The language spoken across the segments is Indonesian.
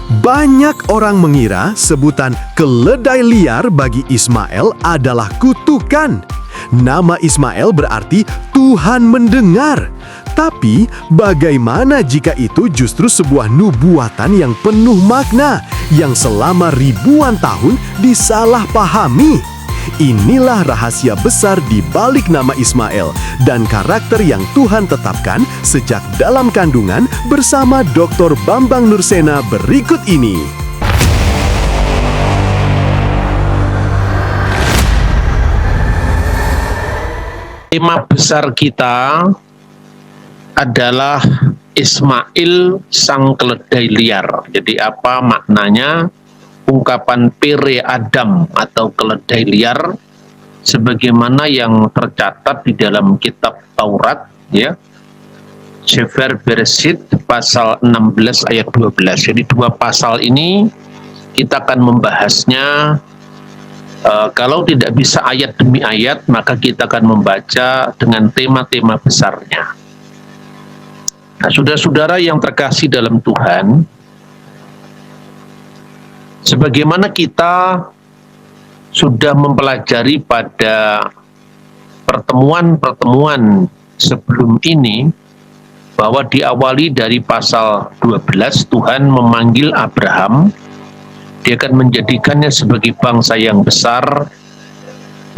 Banyak orang mengira sebutan keledai liar bagi Ismail adalah kutukan. Nama Ismail berarti Tuhan mendengar. Tapi bagaimana jika itu justru sebuah nubuatan yang penuh makna yang selama ribuan tahun disalahpahami? Inilah rahasia besar di balik nama Ismail dan karakter yang Tuhan tetapkan sejak dalam kandungan bersama Dr. Bambang Nursena berikut ini. Tema besar kita adalah Ismail sang keledai liar. Jadi apa maknanya ungkapan pere Adam atau keledai liar sebagaimana yang tercatat di dalam kitab Taurat, ya. Sefer Bereshit pasal 16 ayat 12. Jadi dua pasal ini kita akan membahasnya. Kalau tidak bisa ayat demi ayat, maka kita akan membaca dengan tema-tema besarnya. Nah, saudara-saudara yang terkasih dalam Tuhan, sebagaimana kita sudah mempelajari pada pertemuan-pertemuan sebelum ini, bahwa diawali dari pasal 12, Tuhan memanggil Abraham. Dia akan menjadikannya sebagai bangsa yang besar,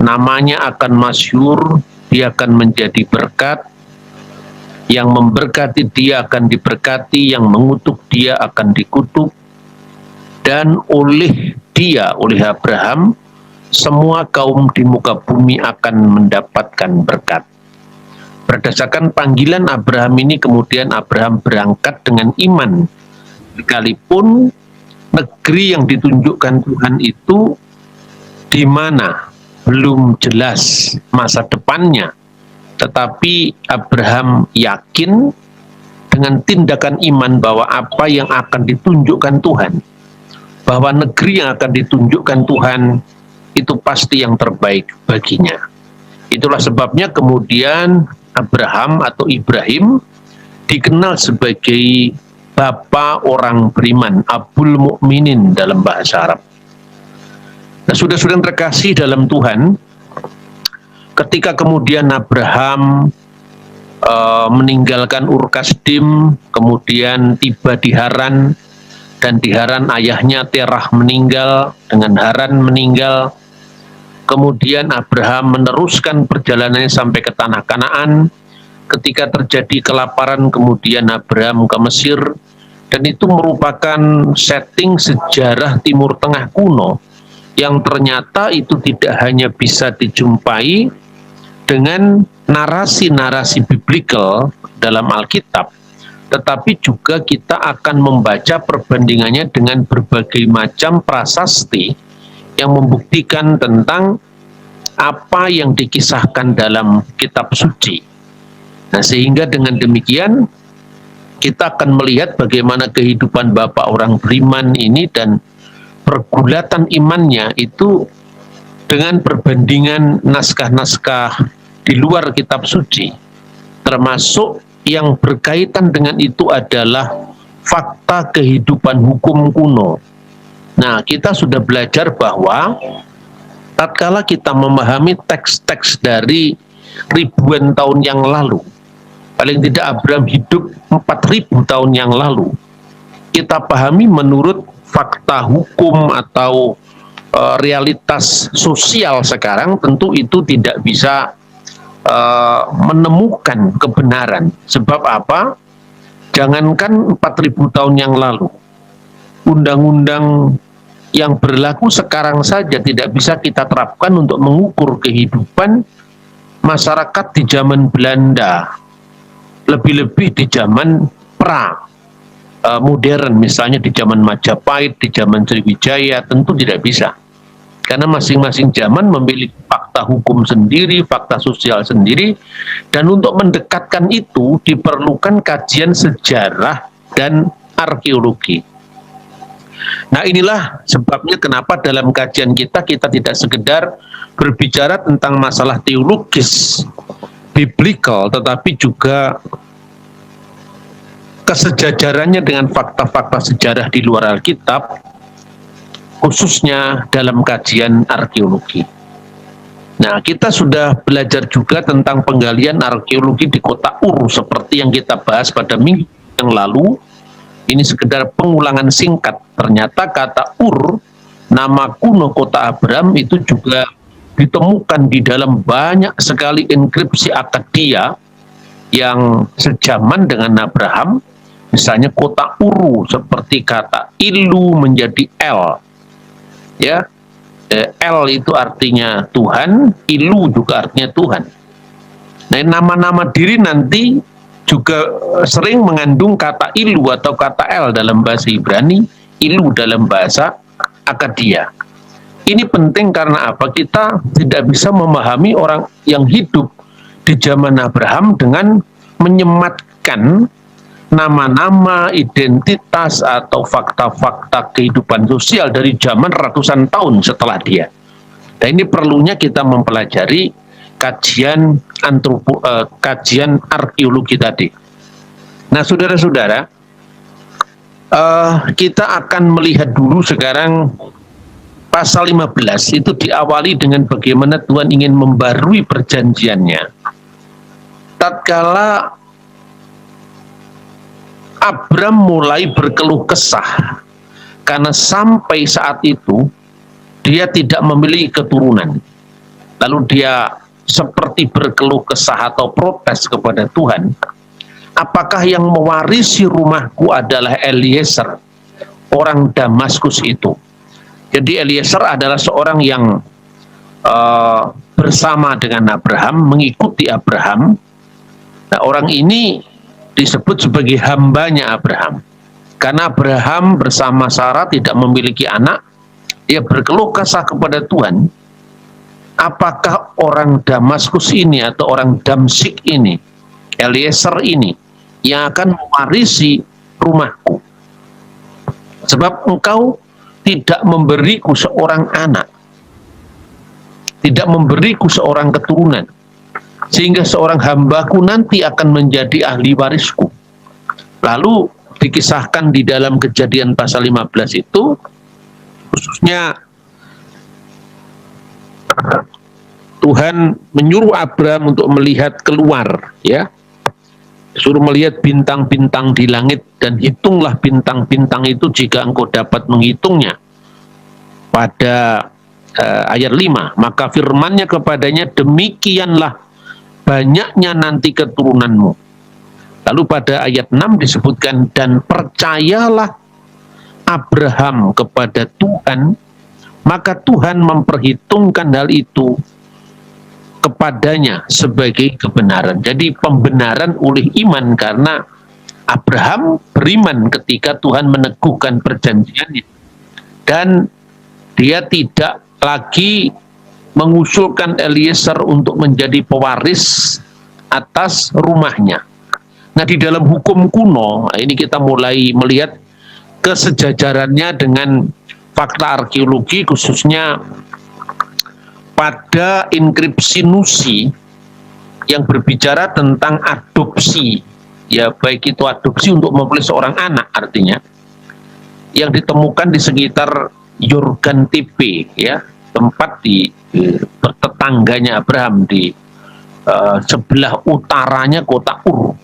namanya akan masyhur, dia akan menjadi berkat, yang memberkati dia akan diberkati, yang mengutuk dia akan dikutuk, dan oleh dia, oleh Abraham, semua kaum di muka bumi akan mendapatkan berkat. Berdasarkan panggilan Abraham ini, kemudian Abraham berangkat dengan iman, sekalipun negeri yang ditunjukkan Tuhan itu di mana belum jelas masa depannya, tetapi Abraham yakin dengan tindakan iman bahwa apa yang akan ditunjukkan Tuhan, bahwa negeri yang akan ditunjukkan Tuhan itu pasti yang terbaik baginya. Itulah sebabnya kemudian Abraham atau Ibrahim dikenal sebagai Bapa orang beriman, Abul Mukminin dalam bahasa Arab. Nah, saudara-saudara yang terkasih dalam Tuhan, ketika kemudian Abraham meninggalkan Ur Kasdim, kemudian tiba di Haran, dan di Haran ayahnya Terah meninggal, dengan Haran meninggal, kemudian Abraham meneruskan perjalanannya sampai ke tanah Kanaan. Ketika terjadi kelaparan, kemudian Abraham ke Mesir, dan itu merupakan setting sejarah Timur Tengah kuno yang ternyata itu tidak hanya bisa dijumpai dengan narasi-narasi biblikal dalam Alkitab, tetapi juga kita akan membaca perbandingannya dengan berbagai macam prasasti yang membuktikan tentang apa yang dikisahkan dalam kitab suci. Nah, sehingga dengan demikian kita akan melihat bagaimana kehidupan Bapak orang beriman ini dan pergulatan imannya itu dengan perbandingan naskah-naskah di luar kitab suci, termasuk yang berkaitan dengan itu adalah fakta kehidupan hukum kuno. Nah, kita sudah belajar bahwa tatkala kita memahami teks-teks dari ribuan tahun yang lalu, paling tidak Abraham hidup 4000 tahun yang lalu, kita pahami menurut fakta hukum atau realitas sosial sekarang, tentu itu tidak bisa menemukan kebenaran. Sebab apa? Jangankan 4000 tahun yang lalu, undang-undang yang berlaku sekarang saja tidak bisa kita terapkan untuk mengukur kehidupan masyarakat di zaman Belanda, lebih-lebih di zaman modern, misalnya di zaman Majapahit, di zaman Sriwijaya, tentu tidak bisa. Karena masing-masing zaman memiliki fakta hukum sendiri, fakta sosial sendiri, dan untuk mendekatkan itu diperlukan kajian sejarah dan arkeologi. Nah, inilah sebabnya kenapa dalam kajian kita tidak sekedar berbicara tentang masalah teologis, biblikal, tetapi juga kesejajarannya dengan fakta-fakta sejarah di luar Alkitab, khususnya dalam kajian arkeologi. Nah, kita sudah belajar juga tentang penggalian arkeologi di kota Ur seperti yang kita bahas pada minggu yang lalu. Ini sekedar pengulangan singkat. Ternyata kata Ur, nama kuno kota Abraham, itu juga ditemukan di dalam banyak sekali inskripsi Akkadia yang sejaman dengan Abraham. Misalnya kota Uru, seperti kata Ilu menjadi El. Ya, El itu artinya Tuhan, Ilu juga artinya Tuhan. Nah, nama-nama diri nanti juga sering mengandung kata Ilu atau kata El dalam bahasa Ibrani, Ilu dalam bahasa Akkadia. Ini penting karena apa? Kita tidak bisa memahami orang yang hidup di zaman Abraham dengan menyematkan nama-nama, identitas, atau fakta-fakta kehidupan sosial dari zaman ratusan tahun setelah dia. Dan ini perlunya kita mempelajari kajian arkeologi tadi. Nah, saudara-saudara, kita akan melihat dulu sekarang pasal 15 itu diawali dengan bagaimana Tuhan ingin membarui perjanjiannya. Tatkala Abram mulai berkeluh kesah karena sampai saat itu dia tidak memiliki keturunan. Lalu dia seperti berkeluh kesah atau protes kepada Tuhan. Apakah yang mewarisi rumahku adalah Eliezer, orang Damaskus itu? Jadi Eliezer adalah seorang yang bersama dengan Abraham, mengikuti Abraham. Nah, orang ini disebut sebagai hambanya Abraham. Karena Abraham bersama Sarah tidak memiliki anak, ia berkeluh kesah kepada Tuhan. Apakah orang Damaskus ini atau orang Damsik ini, Eliezer ini, yang akan mewarisi rumahku? Sebab engkau tidak memberiku seorang anak, tidak memberiku seorang keturunan, sehingga seorang hambaku nanti akan menjadi ahli warisku. Lalu dikisahkan di dalam Kejadian pasal 15 itu, khususnya Tuhan menyuruh Abraham untuk melihat keluar, ya, suruh melihat bintang-bintang di langit dan hitunglah bintang-bintang itu jika engkau dapat menghitungnya. Pada ayat 5, maka firman-Nya kepadanya, demikianlah banyaknya nanti keturunanmu. Lalu pada ayat 6 disebutkan, dan percayalah Abraham kepada Tuhan, maka Tuhan memperhitungkan hal itu kepadanya sebagai kebenaran. Jadi pembenaran oleh iman, karena Abraham beriman ketika Tuhan meneguhkan perjanjiannya. Dan dia tidak lagi mengusulkan Eliezer untuk menjadi pewaris atas rumahnya. Nah, di dalam hukum kuno, ini kita mulai melihat kesejajarannya dengan fakta arkeologi, khususnya pada inskripsi Nusi yang berbicara tentang adopsi, ya, baik itu adopsi untuk memperoleh seorang anak, artinya yang ditemukan di sekitar Yordan Tipe, ya, tempat di tetangganya Abraham di sebelah utaranya kota Ur,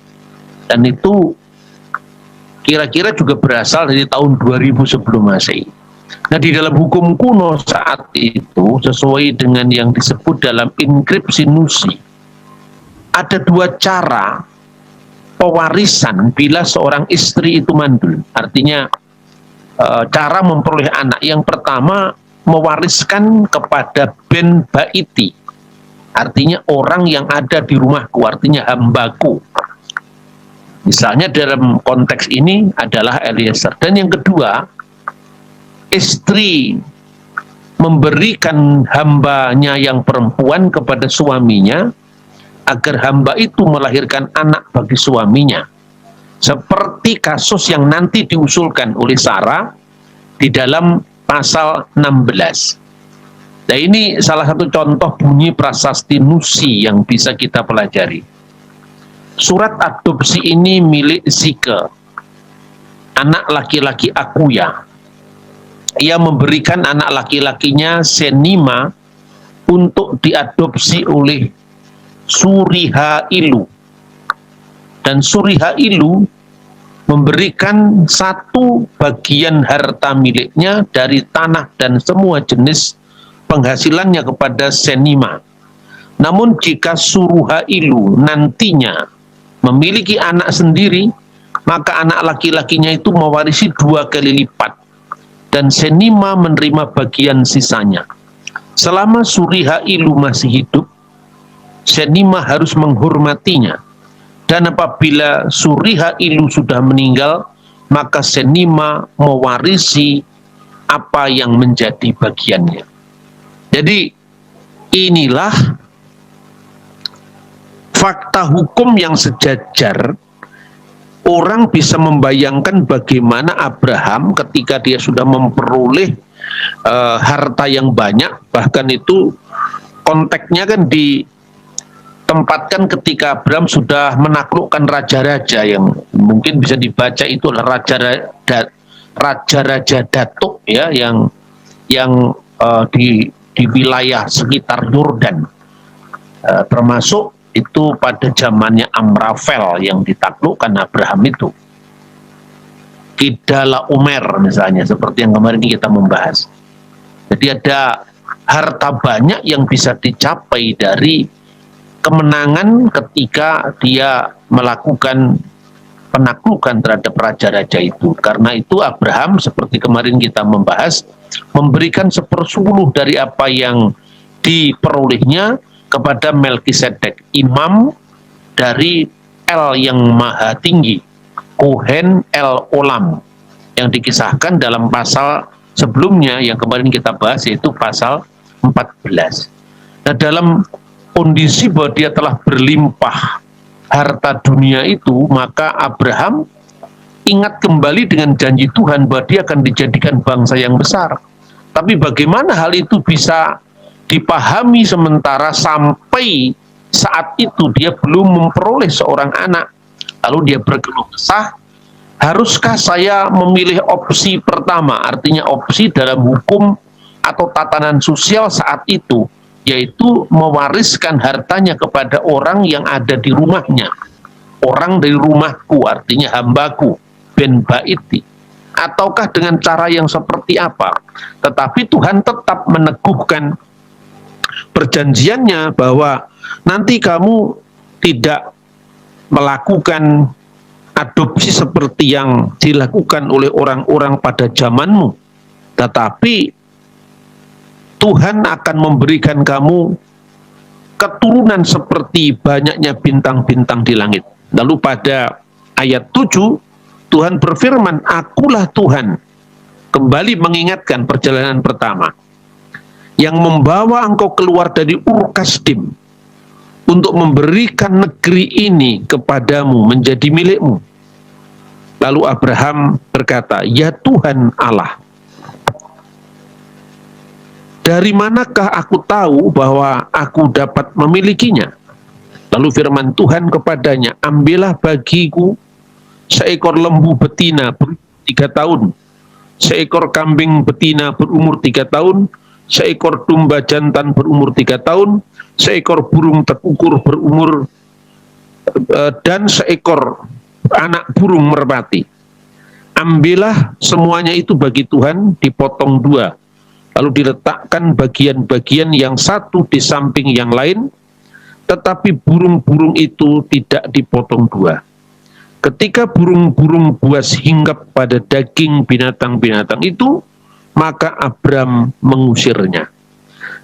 dan itu kira-kira juga berasal dari tahun 2000 sebelum Masehi. Nah, di dalam hukum kuno saat itu, sesuai dengan yang disebut dalam inskripsi Nusi, ada dua cara pewarisan bila seorang istri itu mandul. Artinya cara memperoleh anak. Yang pertama, mewariskan kepada ben baiti, artinya orang yang ada di rumahku, artinya hambaku. Misalnya dalam konteks ini adalah Eliezer. Dan yang kedua, istri memberikan hambanya yang perempuan kepada suaminya agar hamba itu melahirkan anak bagi suaminya. Seperti kasus yang nanti diusulkan oleh Sarah di dalam pasal 16. Nah, ini salah satu contoh bunyi prasasti Nusi yang bisa kita pelajari. Surat adopsi ini milik Zike, anak laki-laki Akuya. Ia memberikan anak laki-lakinya Senima untuk diadopsi oleh Surihailu. Dan Surihailu memberikan satu bagian harta miliknya dari tanah dan semua jenis penghasilannya kepada Senima. Namun jika Surihailu nantinya memiliki anak sendiri, maka anak laki-lakinya itu mewarisi 2 kali lipat. Dan Senima menerima bagian sisanya. Selama Surihailu masih hidup, Senima harus menghormatinya. Dan apabila Surihailu sudah meninggal, maka Senima mewarisi apa yang menjadi bagiannya. Jadi inilah fakta hukum yang sejajar. Orang bisa membayangkan bagaimana Abraham ketika dia sudah memperoleh harta yang banyak, bahkan itu konteksnya kan ditempatkan ketika Abraham sudah menaklukkan raja-raja yang mungkin bisa dibaca itu adalah raja-raja Datuk ya, yang di wilayah sekitar Yordan, termasuk itu pada zamannya Amrafel yang ditaklukkan Abraham itu. Kidala Umer misalnya, seperti yang kemarin ini kita membahas. Jadi ada harta banyak yang bisa dicapai dari kemenangan ketika dia melakukan penaklukan terhadap raja-raja itu. Karena itu Abraham, seperti kemarin kita membahas, memberikan 1/10 dari apa yang diperolehnya kepada Melkisedek, imam dari El yang maha tinggi, Kohen El Olam, yang dikisahkan dalam pasal sebelumnya yang kemarin kita bahas, yaitu pasal 14. Nah, dalam kondisi bahwa dia telah berlimpah harta dunia itu, maka Abraham ingat kembali dengan janji Tuhan bahwa dia akan dijadikan bangsa yang besar. Tapi bagaimana hal itu bisa dipahami sementara sampai saat itu dia belum memperoleh seorang anak? Lalu dia berkeluh kesah, haruskah saya memilih opsi pertama, artinya opsi dalam hukum atau tatanan sosial saat itu, yaitu mewariskan hartanya kepada orang yang ada di rumahnya, orang dari rumahku, artinya hambaku, ben baiti, ataukah dengan cara yang seperti apa? Tetapi Tuhan tetap meneguhkan perjanjiannya bahwa nanti kamu tidak melakukan adopsi seperti yang dilakukan oleh orang-orang pada zamanmu, tetapi Tuhan akan memberikan kamu keturunan seperti banyaknya bintang-bintang di langit. Lalu pada ayat 7 Tuhan berfirman, akulah Tuhan, kembali mengingatkan perjalanan pertama, yang membawa engkau keluar dari Ur Kasdim untuk memberikan negeri ini kepadamu menjadi milikmu. Lalu Abraham berkata, ya Tuhan Allah, dari manakah aku tahu bahwa aku dapat memilikinya? Lalu firman Tuhan kepadanya, ambillah bagiku seekor lembu betina berumur 3 tahun, seekor kambing betina berumur 3 tahun, seekor domba jantan berumur 3 tahun, seekor burung tekukur berumur dan seekor anak burung merpati. Ambillah semuanya itu bagi Tuhan, dipotong 2, lalu diletakkan bagian-bagian yang satu di samping yang lain, tetapi burung-burung itu tidak dipotong 2. Ketika burung-burung buas hinggap pada daging binatang-binatang itu, maka Abram mengusirnya.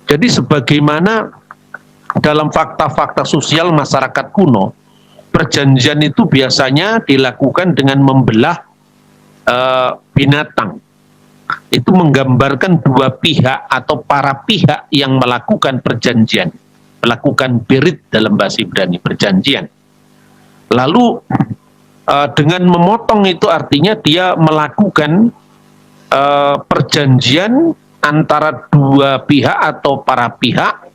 Jadi sebagaimana dalam fakta-fakta sosial masyarakat kuno, perjanjian itu biasanya dilakukan dengan membelah binatang. Itu menggambarkan dua pihak atau para pihak yang melakukan perjanjian, melakukan berit dalam bahasa Ibrani, perjanjian. Lalu dengan memotong itu artinya dia melakukan perjanjian antara dua pihak atau para pihak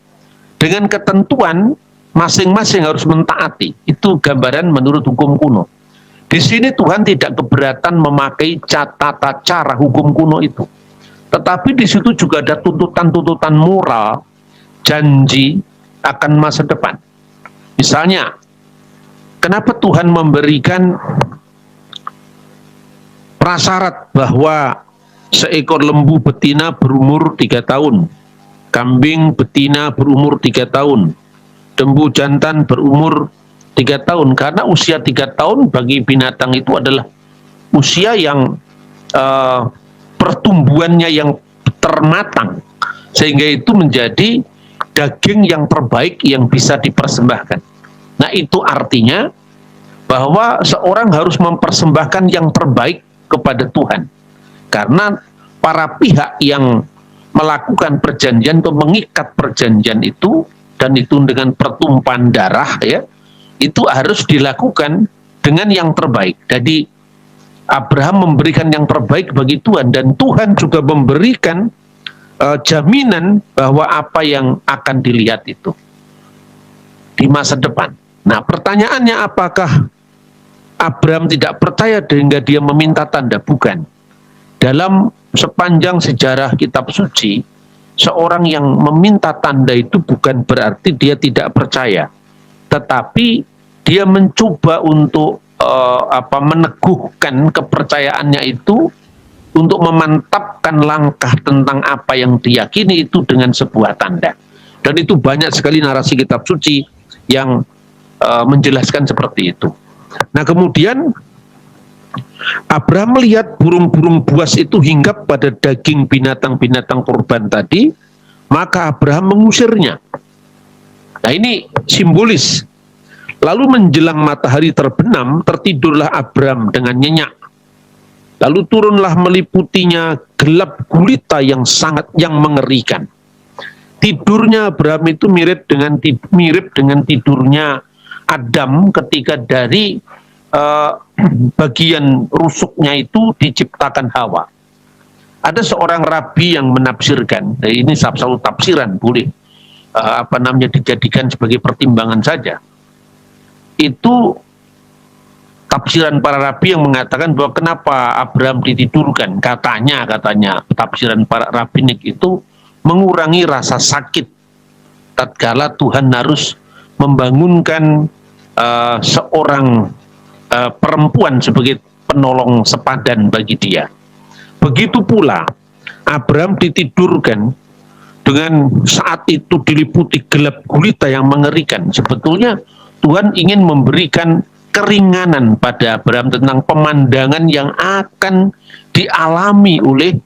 dengan ketentuan masing-masing harus mentaati. Itu gambaran menurut hukum kuno. Di sini Tuhan tidak keberatan memakai tata cara hukum kuno itu. Tetapi di situ juga ada tuntutan-tuntutan moral, janji akan masa depan. Misalnya, kenapa Tuhan memberikan prasyarat bahwa seekor lembu betina berumur 3 tahun, kambing betina berumur 3 tahun, lembu jantan berumur 3 tahun, karena usia 3 tahun bagi binatang itu adalah usia yang pertumbuhannya yang termatang, sehingga itu menjadi daging yang terbaik yang bisa dipersembahkan. Nah, itu artinya bahwa seorang harus mempersembahkan yang terbaik kepada Tuhan, karena para pihak yang melakukan perjanjian atau mengikat perjanjian itu, dan itu dengan pertumpahan darah, ya, itu harus dilakukan dengan yang terbaik. Jadi Abraham memberikan yang terbaik bagi Tuhan, dan Tuhan juga memberikan jaminan bahwa apa yang akan dilihat itu di masa depan. Nah, pertanyaannya, apakah Abraham tidak percaya sehingga dia meminta tanda? Bukan. Dalam sepanjang sejarah kitab suci, seorang yang meminta tanda itu bukan berarti dia tidak percaya, tetapi dia mencoba untuk meneguhkan kepercayaannya itu, untuk memantapkan langkah tentang apa yang diyakini itu dengan sebuah tanda. Dan itu banyak sekali narasi kitab suci yang menjelaskan seperti itu. Nah, kemudian Abraham melihat burung-burung buas itu hinggap pada daging binatang-binatang kurban tadi, maka Abraham mengusirnya. Nah, ini simbolis. Lalu menjelang matahari terbenam, tertidurlah Abraham dengan nyenyak. Lalu turunlah meliputinya gelap gulita yang mengerikan. Tidurnya Abraham itu mirip dengan tidurnya Adam ketika dari bagian rusuknya itu diciptakan Hawa. Ada seorang rabi yang menafsirkan, ini satu tafsiran, boleh dijadikan sebagai pertimbangan saja. Itu tafsiran para rabi yang mengatakan bahwa kenapa Abraham ditidurkan, katanya tafsiran para rabinik itu mengurangi rasa sakit tatkala Tuhan harus membangunkan seorang perempuan sebagai penolong sepadan bagi dia. Begitu pula Abraham ditidurkan dengan saat itu diliputi gelap gulita yang mengerikan. Sebetulnya Tuhan ingin memberikan keringanan pada Abraham tentang pemandangan yang akan dialami oleh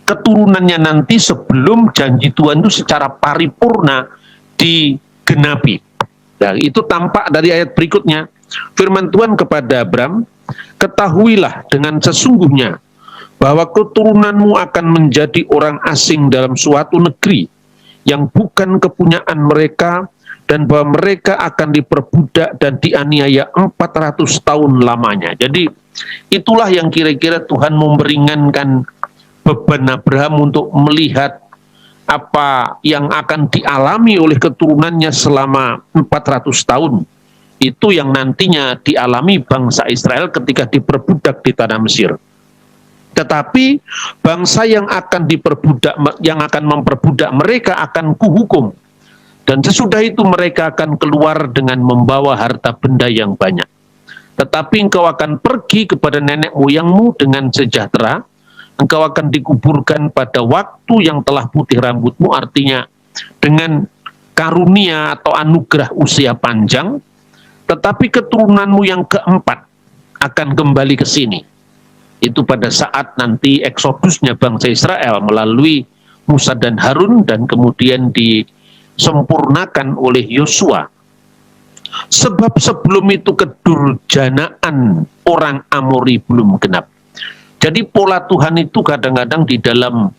keturunannya nanti sebelum janji Tuhan itu secara paripurna digenapi. Nah, itu tampak dari ayat berikutnya. Firman Tuhan kepada Abraham, ketahuilah dengan sesungguhnya bahwa keturunanmu akan menjadi orang asing dalam suatu negeri yang bukan kepunyaan mereka, dan bahwa mereka akan diperbudak dan dianiaya 400 tahun lamanya. Jadi itulah yang kira-kira Tuhan memperingankan beban Abraham untuk melihat apa yang akan dialami oleh keturunannya selama 400 tahun. Itu yang nantinya dialami bangsa Israel ketika diperbudak di tanah Mesir. Tetapi bangsa yang akan memperbudak mereka akan kuhukum. Dan sesudah itu mereka akan keluar dengan membawa harta benda yang banyak. Tetapi engkau akan pergi kepada nenek moyangmu dengan sejahtera, engkau akan dikuburkan pada waktu yang telah putih rambutmu, artinya dengan karunia atau anugerah usia panjang, tetapi keturunanmu yang keempat akan kembali ke sini. Itu pada saat nanti eksodusnya bangsa Israel melalui Musa dan Harun, dan kemudian disempurnakan oleh Yosua. Sebab sebelum itu kedurjanaan orang Amori belum genap. Jadi pola Tuhan itu kadang-kadang di dalam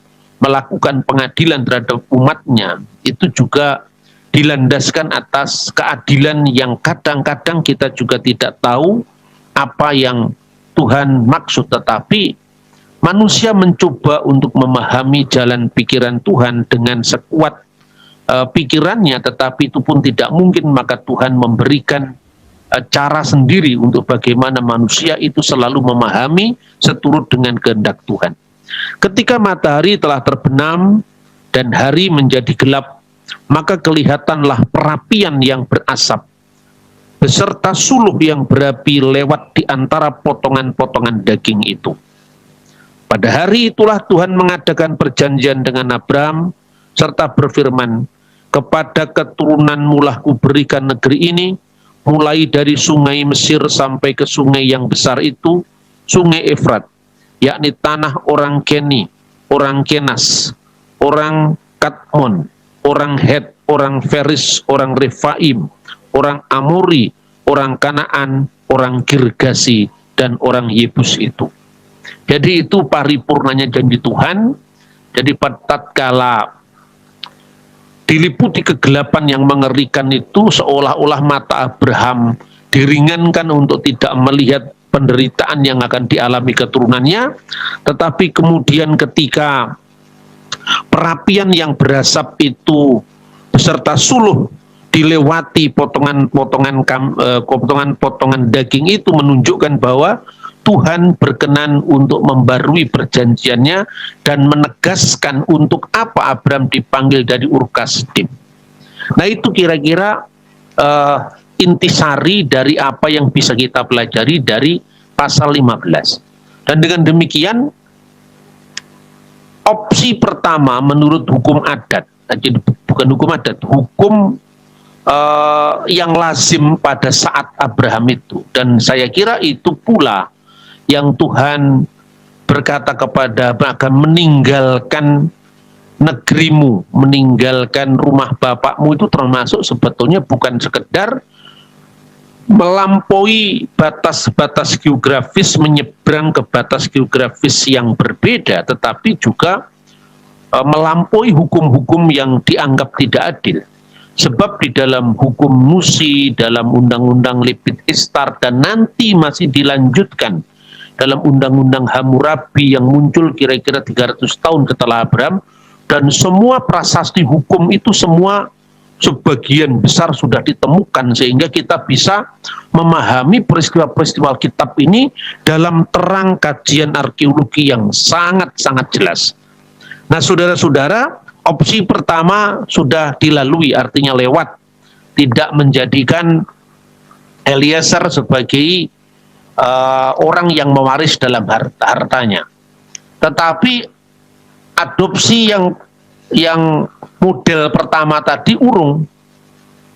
melakukan pengadilan terhadap umatnya itu juga dilandaskan atas keadilan yang kadang-kadang kita juga tidak tahu apa yang Tuhan maksud, tetapi manusia mencoba untuk memahami jalan pikiran Tuhan dengan sekuat pikirannya, tetapi itu pun tidak mungkin, maka Tuhan memberikan cara sendiri untuk bagaimana manusia itu selalu memahami seturut dengan kehendak Tuhan. Ketika matahari telah terbenam dan hari menjadi gelap, maka kelihatanlah perapian yang berasap beserta suluh yang berapi lewat di antara potongan-potongan daging itu. Pada hari itulah Tuhan mengadakan perjanjian dengan Abraham serta berfirman, kepada keturunanmu lah kuberikan negeri ini, mulai dari sungai Mesir sampai ke sungai yang besar itu, sungai Efrat, yakni tanah orang Keni, orang Kenas, orang Kadmon, orang Het, orang Feris, orang Refaim, orang Amori, orang Kanaan, orang Girgasi, dan orang Yebus itu. Jadi itu paripurnanya janji Tuhan. Jadi tatkala diliputi kegelapan yang mengerikan itu, seolah-olah mata Abraham diringankan untuk tidak melihat penderitaan yang akan dialami keturunannya, tetapi kemudian ketika perapian yang berasap itu beserta suluh dilewati potongan-potongan daging itu menunjukkan bahwa Tuhan berkenan untuk membarui perjanjiannya dan menegaskan untuk apa Abraham dipanggil dari Ur Kasdim. Nah, itu kira-kira intisari dari apa yang bisa kita pelajari dari pasal 15. Dan dengan demikian, opsi pertama menurut hukum adat, jadi bukan hukum adat, hukum yang lazim pada saat Abraham itu. Dan saya kira itu pula yang Tuhan berkata kepada Abraham, meninggalkan negerimu, meninggalkan rumah bapakmu, itu termasuk sebetulnya bukan sekedar melampaui batas-batas geografis, menyeberang ke batas geografis yang berbeda, tetapi juga melampaui hukum-hukum yang dianggap tidak adil. Sebab di dalam hukum Musi, dalam undang-undang Levit Istar, dan nanti masih dilanjutkan dalam undang-undang Hammurabi yang muncul kira-kira 300 tahun setelah Abraham, dan semua prasasti hukum itu semua sebagian besar sudah ditemukan, sehingga kita bisa memahami peristiwa-peristiwa kitab ini dalam terang kajian arkeologi yang sangat-sangat jelas. Nah, saudara-saudara, opsi pertama sudah dilalui, artinya lewat, tidak menjadikan Eliezer sebagai orang yang mewaris dalam hartanya. Tetapi adopsi yang model pertama tadi urung,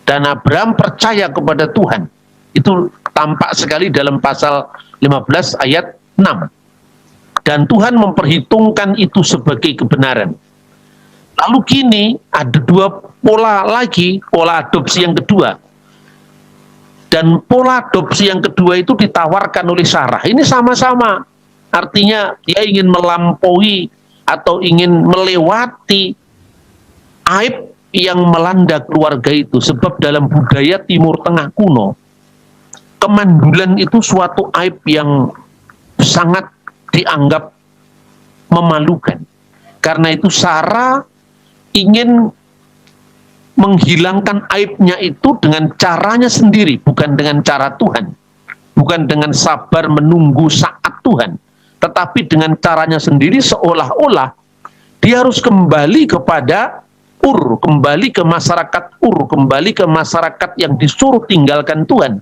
dan Abraham percaya kepada Tuhan. Itu tampak sekali dalam pasal 15 ayat 6. Dan Tuhan memperhitungkan itu sebagai kebenaran. Lalu kini ada dua pola lagi, pola adopsi yang kedua. Dan pola adopsi yang kedua itu ditawarkan oleh Sarah. Ini sama-sama, artinya dia ingin melampaui atau ingin melewati aib yang melanda keluarga itu. Sebab dalam budaya Timur Tengah kuno, kemandulan itu suatu aib yang sangat dianggap memalukan. Karena itu Sarah ingin menghilangkan aibnya itu dengan caranya sendiri, bukan dengan cara Tuhan, bukan dengan sabar menunggu saat Tuhan, tetapi dengan caranya sendiri, seolah-olah dia harus kembali kepada Ur, kembali ke masyarakat Ur, kembali ke masyarakat yang disuruh tinggalkan Tuhan.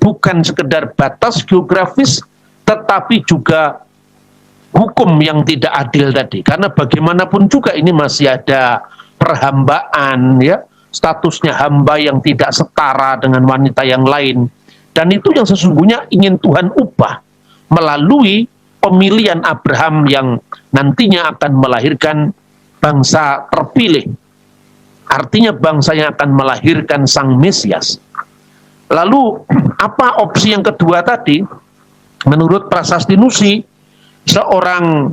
Bukan sekedar batas geografis, tetapi juga hukum yang tidak adil tadi. Karena bagaimanapun juga ini masih ada perhambaan, ya, statusnya hamba yang tidak setara dengan wanita yang lain. Dan itu yang sesungguhnya ingin Tuhan ubah melalui pemilihan Abraham yang nantinya akan melahirkan bangsa terpilih. Artinya bangsa yang akan melahirkan Sang Mesias. Lalu apa opsi yang kedua tadi? Menurut prasasti Nusi, seorang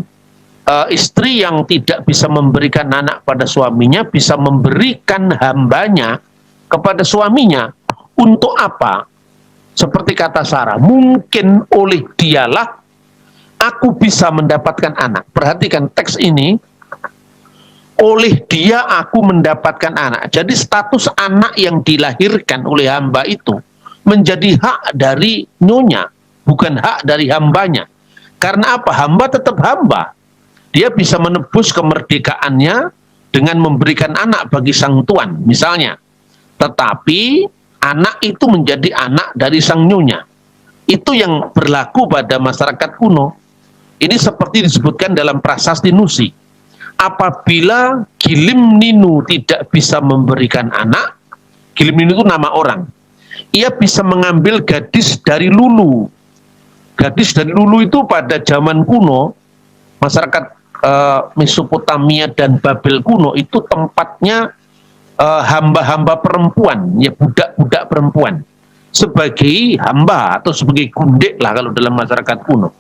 istri yang tidak bisa memberikan anak pada suaminya bisa memberikan hambanya kepada suaminya. Untuk apa? Seperti kata Sarah, mungkin oleh dialah aku bisa mendapatkan anak. Perhatikan teks ini, oleh dia aku mendapatkan anak. Jadi status anak yang dilahirkan oleh hamba itu menjadi hak dari nyonya, bukan hak dari hambanya. Karena apa? Hamba tetap hamba. Dia bisa menebus kemerdekaannya dengan memberikan anak bagi sang tuan, misalnya. Tetapi anak itu menjadi anak dari sang nyonya. Itu yang berlaku pada masyarakat kuno. Ini seperti disebutkan dalam prasasti Nusi. Apabila Gilim Ninu tidak bisa memberikan anak, Gilim Ninu itu nama orang, ia bisa mengambil gadis dari Lulu. Gadis dari Lulu itu pada zaman kuno, masyarakat Mesopotamia dan Babel kuno itu tempatnya hamba-hamba perempuan, ya budak-budak perempuan, sebagai hamba atau sebagai gundek lah kalau dalam masyarakat kuno.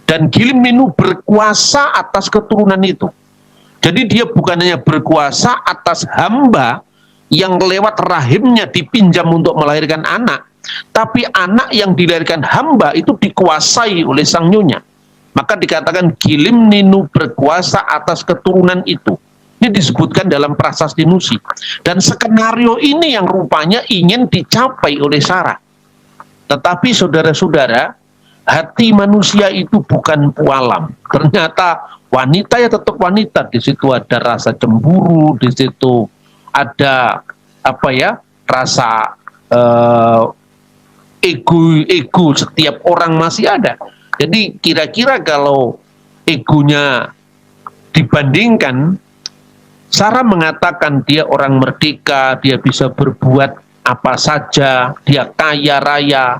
Dan Gilim Ninu berkuasa atas keturunan itu. Jadi dia bukan hanya berkuasa atas hamba yang lewat rahimnya dipinjam untuk melahirkan anak, tapi anak yang dilahirkan hamba itu dikuasai oleh sang nyonya. Maka dikatakan Gilim Ninu berkuasa atas keturunan itu. Ini disebutkan dalam prasasti Nusi. Dan skenario ini yang rupanya ingin dicapai oleh Sarah. Tetapi saudara-saudara, hati manusia itu bukan pualam. Ternyata wanita ya tetap wanita. Di situ ada rasa cemburu, di situ ada rasa ego setiap orang masih ada. Jadi kira-kira kalau egonya dibandingkan, Sarah mengatakan dia orang merdeka, dia bisa berbuat apa saja, dia kaya raya.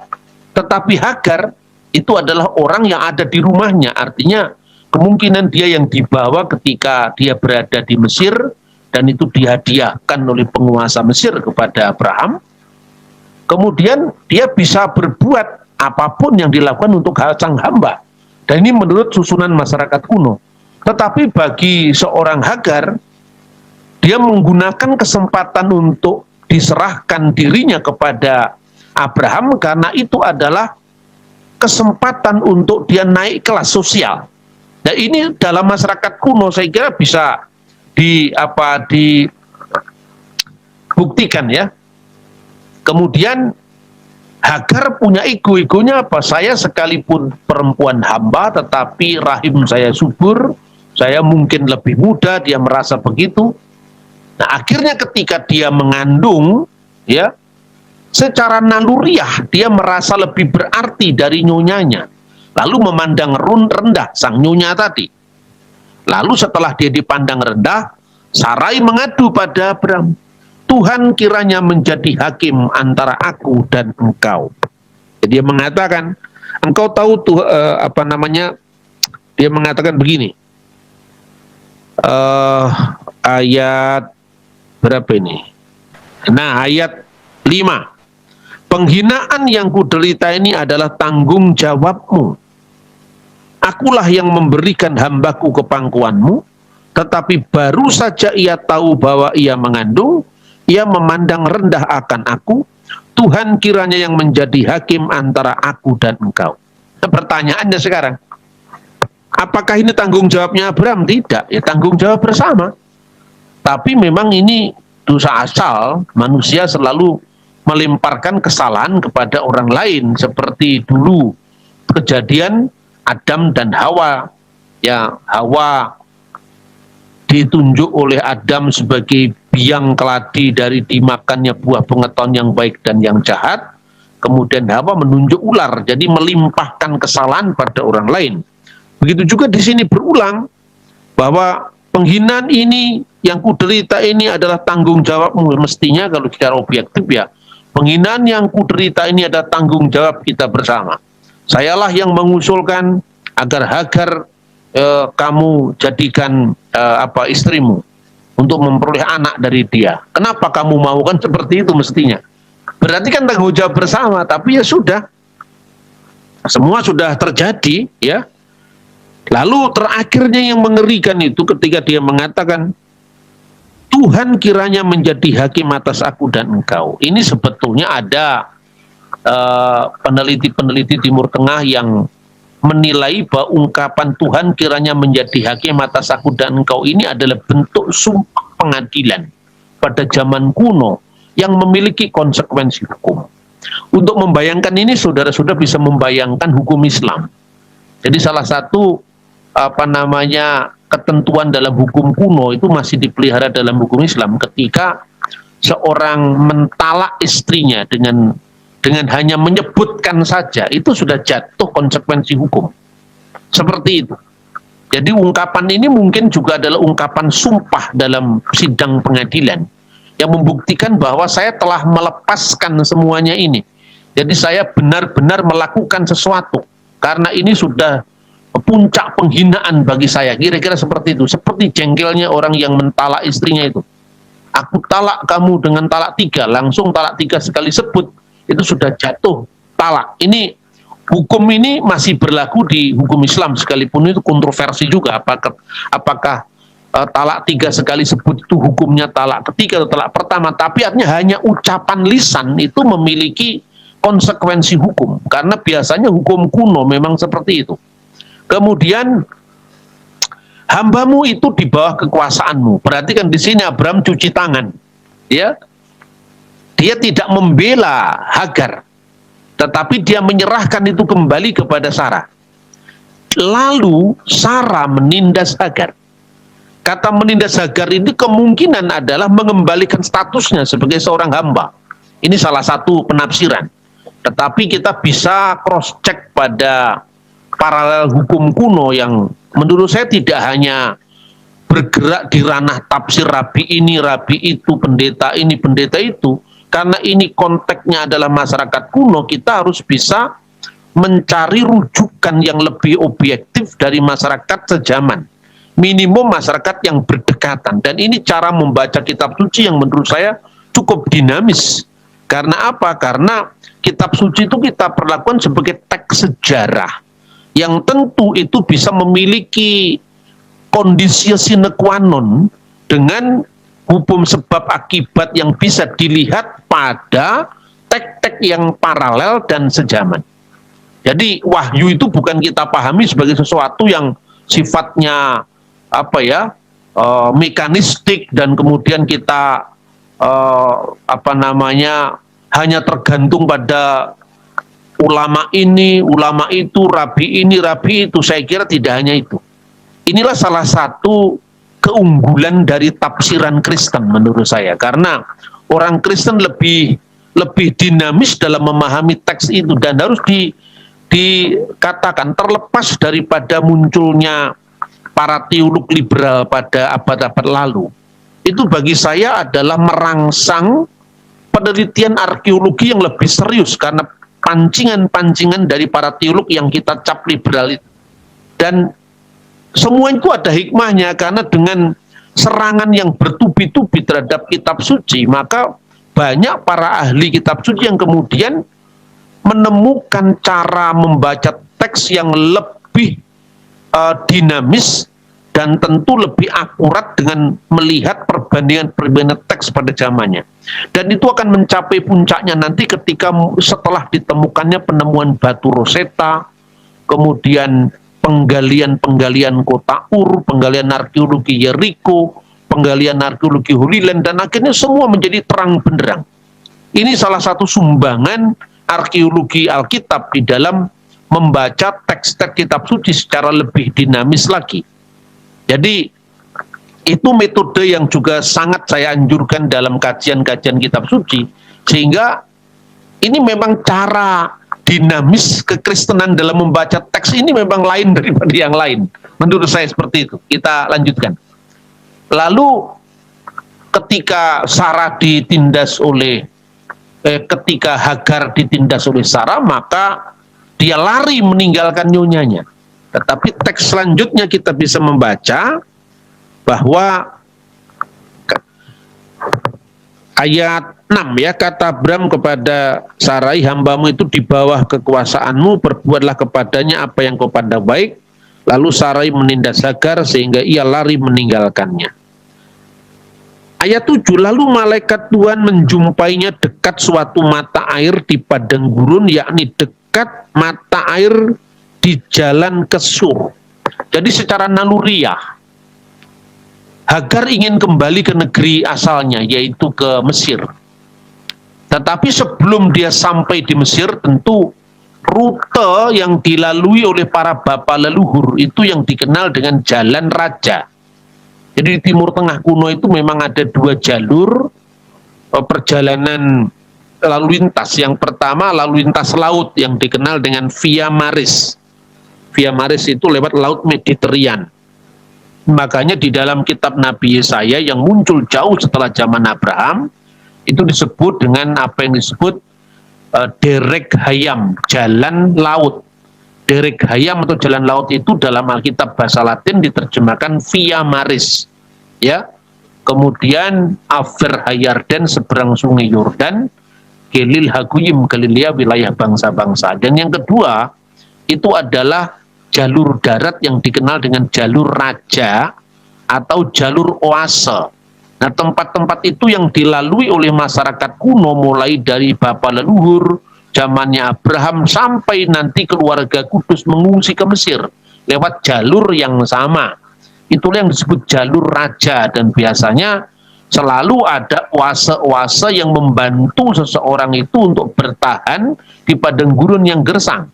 Tetapi Hagar itu adalah orang yang ada di rumahnya, artinya kemungkinan dia yang dibawa ketika dia berada di Mesir, dan itu dihadiahkan oleh penguasa Mesir kepada Abraham. Kemudian dia bisa berbuat apapun yang dilakukan untuk sang hamba. Dan ini menurut susunan masyarakat kuno. Tetapi bagi seorang Hagar, dia menggunakan kesempatan untuk diserahkan dirinya kepada Abraham karena itu adalah kesempatan untuk dia naik kelas sosial. Nah ini dalam masyarakat kuno saya kira bisa dibuktikan ya. Kemudian Hagar punya ego-egonya apa? Saya sekalipun perempuan hamba tetapi rahim saya subur, saya mungkin lebih muda, dia merasa begitu. Nah akhirnya ketika dia mengandung ya, secara naluriah dia merasa lebih berarti dari nyonyanya, lalu memandang rendah sang nyonya tadi. Lalu setelah dia dipandang rendah, Sarai mengadu pada Abram, Tuhan kiranya menjadi hakim antara aku dan engkau. Jadi dia mengatakan, engkau tahu tuh dia mengatakan begini, ayat berapa ini? Nah ayat 5, penghinaan yang kuderita ini adalah tanggung jawabmu. Akulah yang memberikan hambaku ke pangkuanmu, tetapi baru saja ia tahu bahwa ia mengandung, ia memandang rendah akan aku. Tuhan kiranya yang menjadi hakim antara aku dan engkau. Nah, pertanyaannya sekarang, apakah ini tanggung jawabnya Abraham? Tidak, ya tanggung jawab bersama. Tapi memang ini dosa asal, manusia selalu melemparkan kesalahan kepada orang lain, seperti dulu kejadian Adam dan Hawa. Ya, Hawa ditunjuk oleh Adam sebagai biang keladi dari dimakannya buah pengetahuan yang baik dan yang jahat. Kemudian Hawa menunjuk ular, jadi melimpahkan kesalahan pada orang lain. Begitu juga di sini berulang bahwa penghinaan ini yang kuderita ini adalah tanggung jawabmu. Mestinya kalau secara objektif ya, penghinaan yang kuderita ini adalah tanggung jawab kita bersama. Sayalah yang mengusulkan agar Hagar kamu jadikan istrimu untuk memperoleh anak dari dia. Kenapa kamu mau? Kan seperti itu mestinya. Berarti kan tanggung jawab bersama, tapi ya sudah. Semua sudah terjadi ya. Lalu terakhirnya yang mengerikan itu ketika dia mengatakan, Tuhan kiranya menjadi hakim atas aku dan engkau. Ini sebetulnya ada peneliti-peneliti Timur Tengah yang menilai bahwa ungkapan Tuhan kiranya menjadi hakim atas aku dan engkau ini adalah bentuk sumpah pengadilan pada zaman kuno yang memiliki konsekuensi hukum. untuk membayangkan ini, saudara-saudara bisa membayangkan hukum Islam. Jadi salah satu ketentuan dalam hukum kuno itu masih dipelihara dalam hukum Islam ketika seorang mentalak istrinya dengan hanya menyebutkan saja, itu sudah jatuh konsekuensi hukum. Seperti itu. Jadi ungkapan ini mungkin juga adalah ungkapan sumpah dalam sidang pengadilan yang membuktikan bahwa saya telah melepaskan semuanya ini. Jadi saya benar-benar melakukan sesuatu karena ini sudah puncak penghinaan bagi saya. Kira-kira seperti itu. Seperti jengkelnya orang yang mentalak istrinya itu. Aku talak kamu dengan talak 3, langsung talak 3 sekali sebut, itu sudah jatuh talak. Ini hukum ini masih berlaku di hukum Islam, sekalipun itu kontroversi juga. Apakah talak 3 sekali sebut itu hukumnya talak ketiga atau talak pertama? Tapi artinya hanya ucapan lisan itu memiliki konsekuensi hukum, karena biasanya hukum kuno memang seperti itu. Kemudian hambamu itu di bawah kekuasaanmu. Berarti kan di sini Abraham cuci tangan, ya. Dia tidak membela Hagar, tetapi dia menyerahkan itu kembali kepada Sarah. Lalu Sarah menindas Hagar. Kata menindas Hagar itu kemungkinan adalah mengembalikan statusnya sebagai seorang hamba. Ini salah satu penafsiran. Tetapi kita bisa cross check pada paralel hukum kuno yang menurut saya tidak hanya bergerak di ranah tafsir rabi ini, rabi itu, pendeta ini, pendeta itu. Karena ini konteksnya adalah masyarakat kuno, kita harus bisa mencari rujukan yang lebih objektif dari masyarakat sejaman. Minimum masyarakat yang berdekatan. Dan ini cara membaca kitab suci yang menurut saya cukup dinamis. Karena apa? Karena kitab suci itu kita perlakukan sebagai teks sejarah yang tentu itu bisa memiliki kondisi sine qua non dengan hukum sebab akibat yang bisa dilihat pada teks-teks yang paralel dan sejaman. Jadi wahyu itu bukan kita pahami sebagai sesuatu yang sifatnya mekanistik dan kemudian kita hanya tergantung pada ulama ini, ulama itu, rabi ini, rabi itu. Saya kira tidak hanya itu. Inilah salah satu keunggulan dari tafsiran Kristen menurut saya, karena orang Kristen lebih dinamis dalam memahami teks itu dan harus dikatakan terlepas daripada munculnya para teolog liberal pada abad-abad lalu. Itu bagi saya adalah merangsang penelitian arkeologi yang lebih serius karena pancingan-pancingan dari para teolog yang kita cap liberal itu. Dan semua itu ada hikmahnya, karena dengan serangan yang bertubi-tubi terhadap kitab suci, maka banyak para ahli kitab suci yang kemudian menemukan cara membaca teks yang lebih dinamis dan tentu lebih akurat dengan melihat perbandingan teks pada zamannya. Dan itu akan mencapai puncaknya nanti ketika setelah ditemukannya penemuan batu Rosetta, kemudian penggalian kota Ur, penggalian arkeologi Yeriko, penggalian arkeologi Holy Land, dan akhirnya semua menjadi terang benderang. Ini salah satu sumbangan arkeologi Alkitab di dalam membaca teks-teks kitab suci secara lebih dinamis lagi. Jadi itu metode yang juga sangat saya anjurkan dalam kajian-kajian kitab suci, sehingga ini memang cara dinamis kekristenan dalam membaca teks ini memang lain daripada yang lain. Menurut saya seperti itu. Kita lanjutkan. Lalu ketika ketika Hagar ditindas oleh Sarah, maka dia lari meninggalkan nyonyanya. Tetapi teks selanjutnya kita bisa membaca bahwa ayat 6 ya, kata Abram kepada Sarai, hambamu itu di bawah kekuasaanmu, perbuatlah kepadanya apa yang kau pandang baik. Lalu Sarai menindas Hagar sehingga ia lari meninggalkannya. Ayat 7, lalu malaikat Tuhan menjumpainya dekat suatu mata air di padang gurun, yakni dekat mata air di jalan ke Sur. Jadi secara naluriah Hagar ingin kembali ke negeri asalnya, yaitu ke Mesir. Tetapi sebelum dia sampai di Mesir, tentu rute yang dilalui oleh para bapak leluhur itu yang dikenal dengan jalan raja. Jadi di Timur Tengah kuno itu memang ada dua jalur perjalanan lalu lintas. Yang pertama lalu lintas laut yang dikenal dengan Via Maris. Via Maris itu lewat Laut Mediterranean. Makanya di dalam kitab Nabi Yesaya yang muncul jauh setelah zaman Abraham, itu disebut dengan apa yang disebut derek hayam, jalan laut. Derek hayam atau jalan laut itu dalam Alkitab bahasa Latin diterjemahkan Via Maris, ya. Kemudian Aver Hayarden, seberang sungai Yordan, Gelil Haguyim, Galilea, wilayah bangsa-bangsa. Dan yang kedua itu adalah jalur darat yang dikenal dengan jalur raja atau jalur oase. Nah, tempat-tempat itu yang dilalui oleh masyarakat kuno mulai dari bapak leluhur, zamannya Abraham, sampai nanti keluarga Kudus mengungsi ke Mesir lewat jalur yang sama. Itulah yang disebut jalur raja, dan biasanya selalu ada oase-oase yang membantu seseorang itu untuk bertahan di padang gurun yang gersang.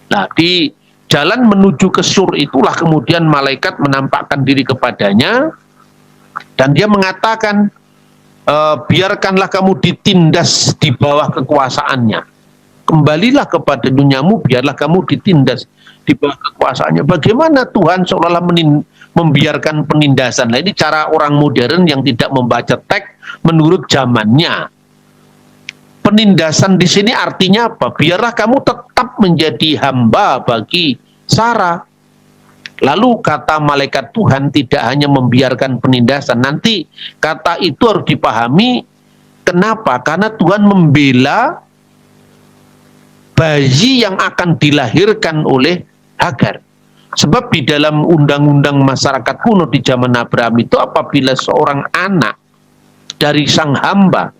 Nah, di jalan menuju ke Sur itulah kemudian malaikat menampakkan diri kepadanya, dan dia mengatakan, biarkanlah kamu ditindas di bawah kekuasaannya. Kembalilah kepada duniamu, biarlah kamu ditindas di bawah kekuasaannya. Bagaimana Tuhan seolah-olah membiarkan penindasan? Nah, ini cara orang modern yang tidak membaca teks menurut zamannya. Penindasan di sini artinya apa? Biarlah kamu tetap menjadi hamba bagi Sarah. Lalu kata malaikat Tuhan tidak hanya membiarkan penindasan. Nanti kata itu harus dipahami kenapa? Karena Tuhan membela bayi yang akan dilahirkan oleh Hagar. Sebab di dalam undang-undang masyarakat kuno di zaman Abraham itu, apabila seorang anak dari sang hamba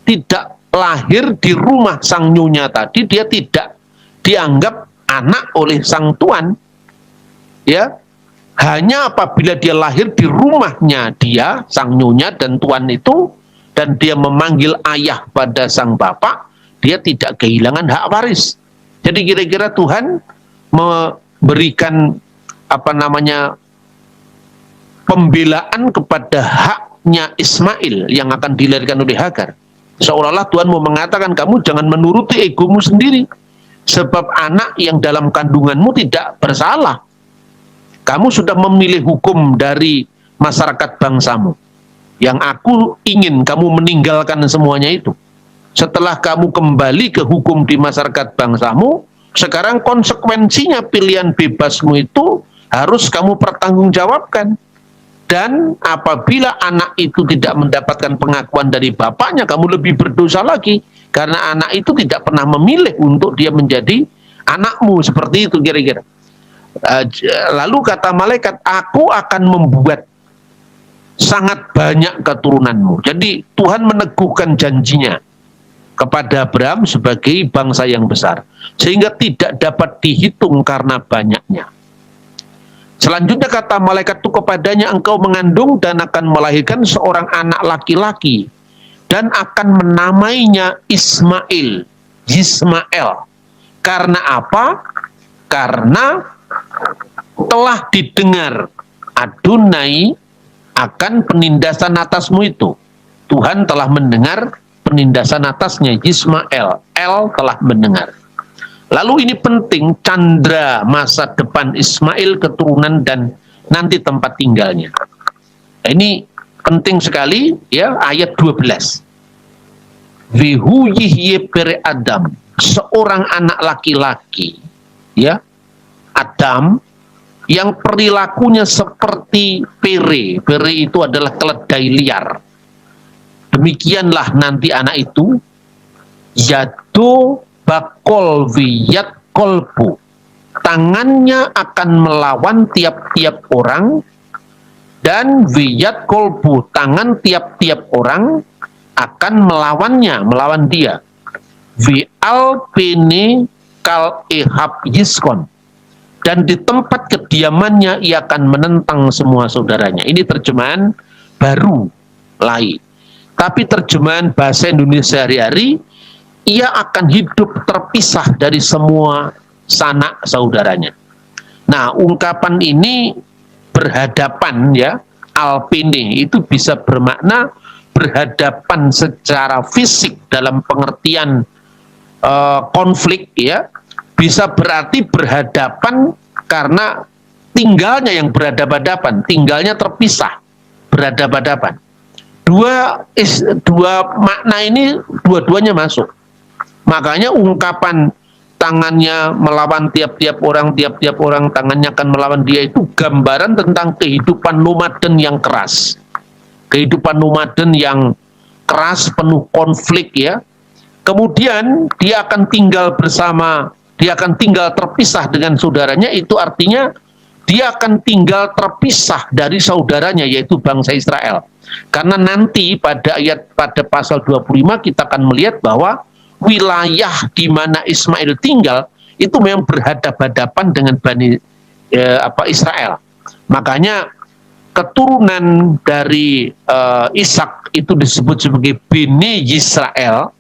tidak lahir di rumah sang nyonya tadi, dia tidak dianggap anak oleh sang tuan. Ya, hanya apabila dia lahir di rumahnya dia, sang nyonya dan tuan itu, dan dia memanggil ayah pada sang bapak, dia tidak kehilangan hak waris. Jadi kira-kira Tuhan memberikan pembelaan kepada haknya Ismail yang akan dilahirkan oleh Hagar. Seolah-olah Tuhan mau mengatakan, kamu jangan menuruti egomu sendiri, sebab anak yang dalam kandunganmu tidak bersalah. Kamu sudah memilih hukum dari masyarakat bangsamu, yang aku ingin kamu meninggalkan semuanya itu. Setelah kamu kembali ke hukum di masyarakat bangsamu, sekarang konsekuensinya pilihan bebasmu itu harus kamu pertanggungjawabkan. Dan apabila anak itu tidak mendapatkan pengakuan dari bapaknya, kamu lebih berdosa lagi, karena anak itu tidak pernah memilih untuk dia menjadi anakmu. Seperti itu kira-kira. Lalu kata malaikat, aku akan membuat sangat banyak keturunanmu. Jadi Tuhan meneguhkan janjinya kepada Abraham sebagai bangsa yang besar, sehingga tidak dapat dihitung karena banyaknya. Selanjutnya kata malaikat itu kepadanya, engkau mengandung dan akan melahirkan seorang anak laki-laki, dan akan menamainya Ismail. Karena apa? Karena telah didengar Adonai akan penindasan atasmu itu. Tuhan telah mendengar penindasan atasnya, Ismail. El telah mendengar. Lalu ini penting, candra masa depan Ismail, keturunan dan nanti tempat tinggalnya. Nah, ini penting sekali, ya, ayat 12. Vihu yihye pere Adam, seorang anak laki-laki, ya, Adam, yang perilakunya seperti pere. Pere itu adalah keledai liar. Demikianlah nanti anak itu, yado bakol wiyat kolbu, tangannya akan melawan tiap-tiap orang, dan wiyat kolbu, tangan tiap-tiap orang akan melawannya, melawan dia. Wi alpini kal ehab yiskon, dan di tempat kediamannya ia akan menentang semua saudaranya. Ini terjemahan baru lain. Tapi terjemahan bahasa Indonesia sehari-hari, ia akan hidup terpisah dari semua sanak saudaranya. Nah, ungkapan ini berhadapan ya, alpine itu bisa bermakna berhadapan secara fisik dalam pengertian konflik ya, bisa berarti berhadapan karena tinggalnya yang berhadapan-hadapan, tinggalnya terpisah, berhadapan-hadapan. Dua makna ini dua-duanya masuk. Makanya ungkapan tangannya melawan tiap-tiap orang, tangannya akan melawan dia, itu gambaran tentang kehidupan nomaden yang keras. Kehidupan nomaden yang keras, penuh konflik ya. Kemudian dia akan tinggal bersama, dia akan tinggal terpisah dengan saudaranya, itu artinya dia akan tinggal terpisah dari saudaranya, yaitu bangsa Israel. Karena nanti pada pasal 25 kita akan melihat bahwa wilayah di mana Ismail tinggal itu memang berhadapan-hadapan dengan Israel. Makanya keturunan dari Ishak itu disebut sebagai Bene Yisrael,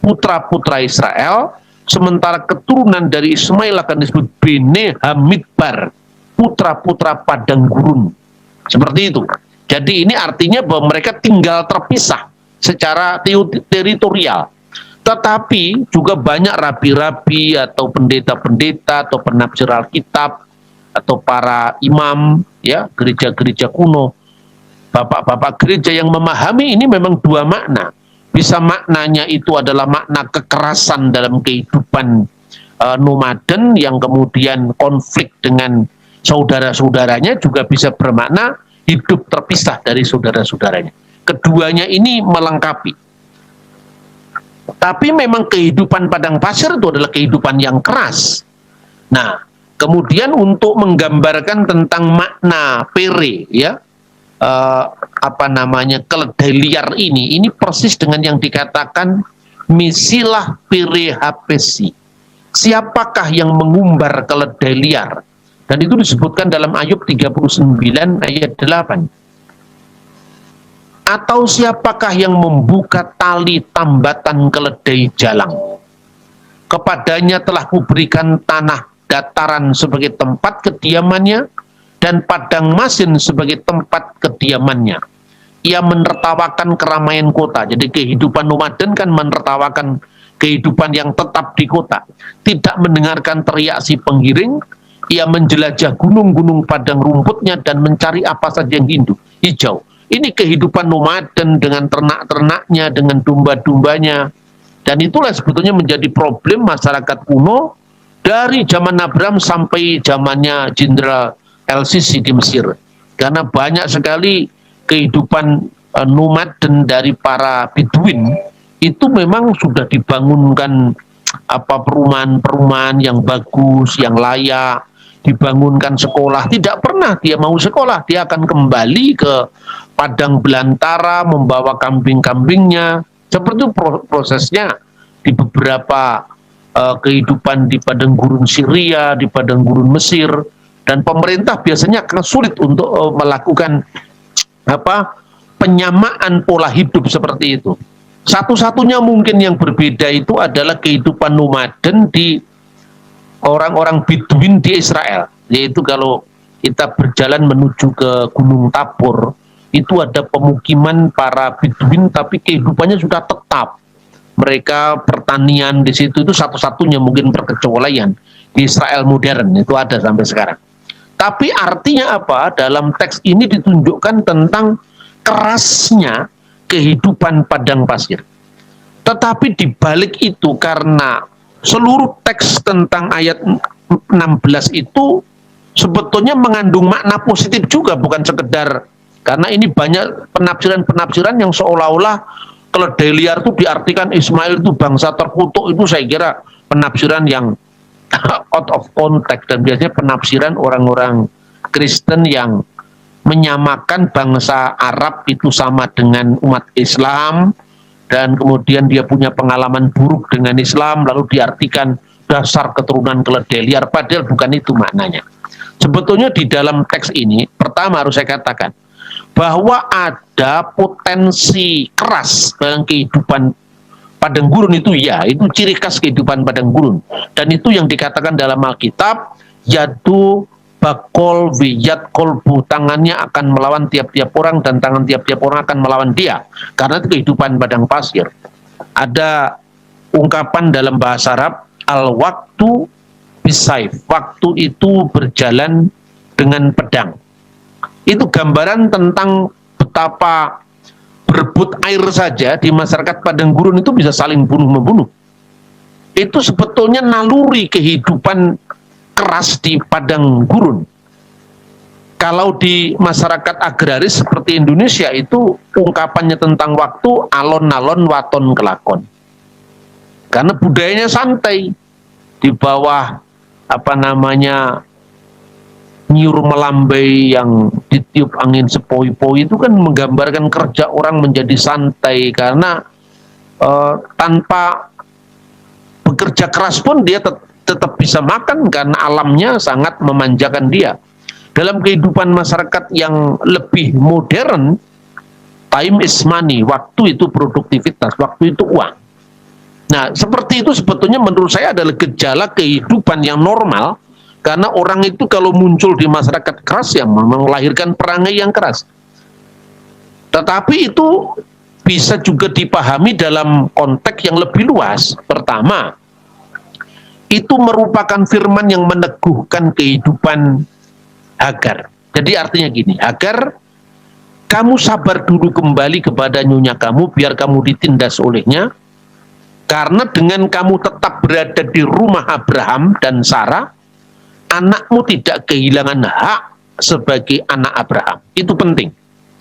putra-putra Israel, sementara keturunan dari Ismail akan disebut Bene Hamidbar, putra-putra padang gurun. Seperti itu. Jadi ini artinya bahwa mereka tinggal terpisah secara teritorial. Tetapi juga banyak rabi-rabi atau pendeta-pendeta atau penafsir Alkitab atau para imam ya, gereja-gereja kuno, bapak-bapak gereja yang memahami ini memang dua makna. Bisa maknanya itu adalah makna kekerasan dalam kehidupan nomaden yang kemudian konflik dengan saudara-saudaranya, juga bisa bermakna hidup terpisah dari saudara-saudaranya. Keduanya ini melengkapi. Tapi memang kehidupan padang pasir itu adalah kehidupan yang keras. Nah, kemudian untuk menggambarkan tentang makna pere ya, keledai liar ini persis dengan yang dikatakan misilah pere hapesi. Siapakah yang mengumbar keledai liar? Dan itu disebutkan dalam Ayub 39 ayat 8. Atau siapakah yang membuka tali tambatan keledai jalang? Kepadanya telah kuberikan tanah dataran sebagai tempat kediamannya, dan padang masin sebagai tempat kediamannya. Ia menertawakan keramaian kota. Jadi kehidupan nomaden kan menertawakan kehidupan yang tetap di kota. Tidak mendengarkan teriak si penggiring. Ia menjelajah gunung-gunung padang rumputnya dan mencari apa saja yang hijau. Ini kehidupan nomaden dengan ternak-ternaknya, dengan domba-dombanya. Dan itulah sebetulnya menjadi problem masyarakat kuno dari zaman Abraham sampai zamannya Jenderal El-Sisi di Mesir. Karena banyak sekali kehidupan nomaden dari para Bedouin itu memang sudah dibangunkan perumahan-perumahan yang bagus, yang layak, dibangunkan sekolah. Tidak pernah dia mau sekolah, dia akan kembali ke padang belantara membawa kambing-kambingnya. Seperti itu prosesnya di beberapa kehidupan di padang gurun Syria, di padang gurun Mesir. Dan pemerintah biasanya akan sulit untuk melakukan penyamaan pola hidup seperti itu. Satu-satunya mungkin yang berbeda itu adalah kehidupan nomaden di orang-orang Bedouin di Israel. Yaitu kalau kita berjalan menuju ke Gunung Tabor, itu ada pemukiman para Bedouin, tapi kehidupannya sudah tetap. Mereka pertanian di situ itu satu-satunya mungkin perkecualian di Israel modern, itu ada sampai sekarang. Tapi artinya apa? Dalam teks ini ditunjukkan tentang kerasnya kehidupan padang pasir. Tetapi di balik itu, karena seluruh teks tentang ayat 16 itu sebetulnya mengandung makna positif juga, bukan sekedar, karena ini banyak penafsiran-penafsiran yang seolah-olah keledai liar itu diartikan Ismail itu bangsa terkutuk. Itu saya kira penafsiran yang out of context, dan biasanya penafsiran orang-orang Kristen yang menyamakan bangsa Arab itu sama dengan umat Islam, dan kemudian dia punya pengalaman buruk dengan Islam, lalu diartikan dasar keturunan keledai liar, padahal bukan itu maknanya. Sebetulnya di dalam teks ini, pertama harus saya katakan, bahwa ada potensi keras dalam kehidupan padang gurun itu, ya, itu ciri khas kehidupan padang gurun. Dan itu yang dikatakan dalam Alkitab, yaitu bakol wiyat kolbu, tangannya akan melawan tiap-tiap orang dan tangan tiap-tiap orang akan melawan dia. Karena itu kehidupan padang pasir. Ada ungkapan dalam bahasa Arab, al-waktu bisaif, waktu itu berjalan dengan pedang. Itu gambaran tentang betapa berebut air saja di masyarakat padang gurun itu bisa saling bunuh-membunuh. Itu sebetulnya naluri kehidupan keras di padang gurun. Kalau di masyarakat agraris seperti Indonesia itu ungkapannya tentang waktu alon-alon waton kelakon. Karena budayanya santai, di bawah nyiur melambai yang ditiup angin sepoi-poi itu kan menggambarkan kerja orang menjadi santai, karena tanpa bekerja keras pun dia tetap bisa makan karena alamnya sangat memanjakan dia. Dalam kehidupan masyarakat yang lebih modern, time is money, waktu itu produktivitas, waktu itu uang. Nah, seperti itu sebetulnya menurut saya adalah gejala kehidupan yang normal. Karena orang itu kalau muncul di masyarakat keras yang melahirkan perangai yang keras. Tetapi itu bisa juga dipahami dalam konteks yang lebih luas. Pertama, itu merupakan firman yang meneguhkan kehidupan Hagar. Jadi artinya gini, Hagar, kamu sabar dulu kembali kepada nyonya kamu biar kamu ditindas olehnya. Karena dengan kamu tetap berada di rumah Abraham dan Sarah, anakmu tidak kehilangan hak sebagai anak Abraham. Itu penting,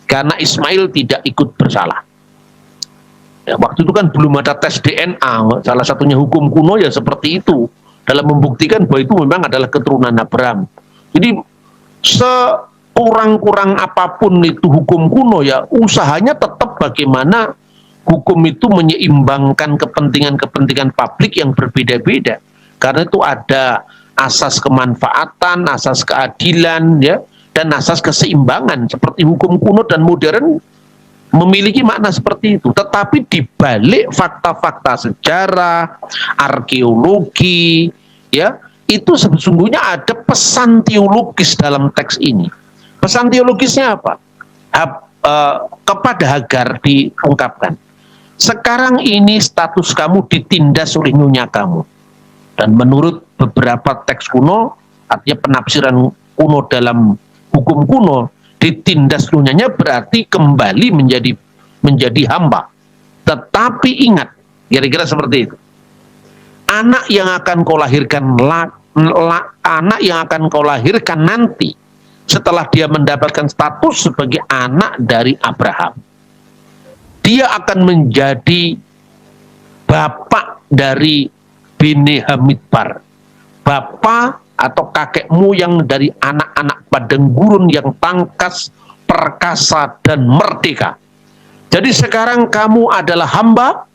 karena Ismail tidak ikut bersalah. Ya, waktu itu kan belum ada tes DNA, salah satunya hukum kuno ya seperti itu, dalam membuktikan bahwa itu memang adalah keturunan Abraham. Jadi sekurang-kurang apapun itu hukum kuno, ya usahanya tetap bagaimana hukum itu menyeimbangkan kepentingan-kepentingan publik yang berbeda-beda. Karena itu ada asas kemanfaatan, asas keadilan, ya, dan asas keseimbangan. Seperti hukum kuno dan modern memiliki makna seperti itu. Tetapi di balik fakta-fakta sejarah, arkeologi, ya, itu sesungguhnya ada pesan teologis dalam teks ini. Pesan teologisnya apa? Kepada Hagar diungkapkan, sekarang ini status kamu ditindas oleh nyonya kamu. Dan menurut beberapa teks kuno, artinya penafsiran kuno dalam hukum kuno, ditindas nyonyanya berarti kembali menjadi hamba. Tetapi ingat, kira-kira seperti itu. Anak yang akan kau lahirkan nanti setelah dia mendapatkan status sebagai anak dari Abraham, dia akan menjadi bapak dari Bene Hamidbar, bapak atau kakekmu yang dari anak-anak padang gurun yang tangkas, perkasa, dan merdeka. Jadi sekarang kamu adalah hamba,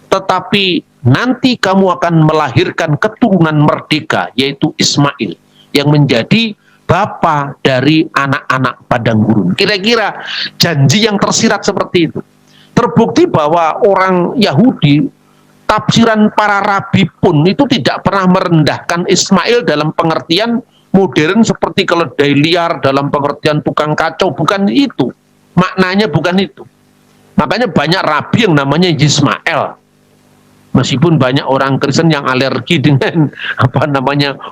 tetapi nanti kamu akan melahirkan keturunan merdeka, yaitu Ismail, yang menjadi bapa dari anak-anak padang gurun. Kira-kira janji yang tersirat seperti itu. Terbukti bahwa orang Yahudi, tafsiran para rabi pun itu tidak pernah merendahkan Ismail dalam pengertian modern seperti keledai liar, dalam pengertian tukang kacau. Bukan itu. Maknanya bukan itu. Makanya banyak rabi yang namanya Ismail. Meskipun banyak orang Kristen yang alergi dengan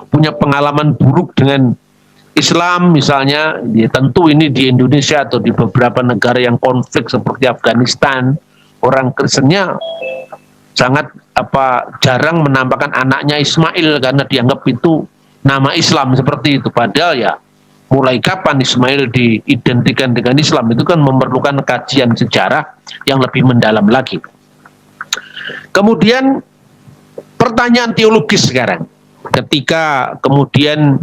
punya pengalaman buruk dengan Islam misalnya, ya tentu ini di Indonesia atau di beberapa negara yang konflik seperti Afghanistan, orang Kristennya sangat jarang menampakkan anaknya Ismail karena dianggap itu nama Islam seperti itu. Padahal ya mulai kapan Ismail diidentikan dengan Islam itu kan memerlukan kajian sejarah yang lebih mendalam lagi. Kemudian pertanyaan teologis sekarang, ketika kemudian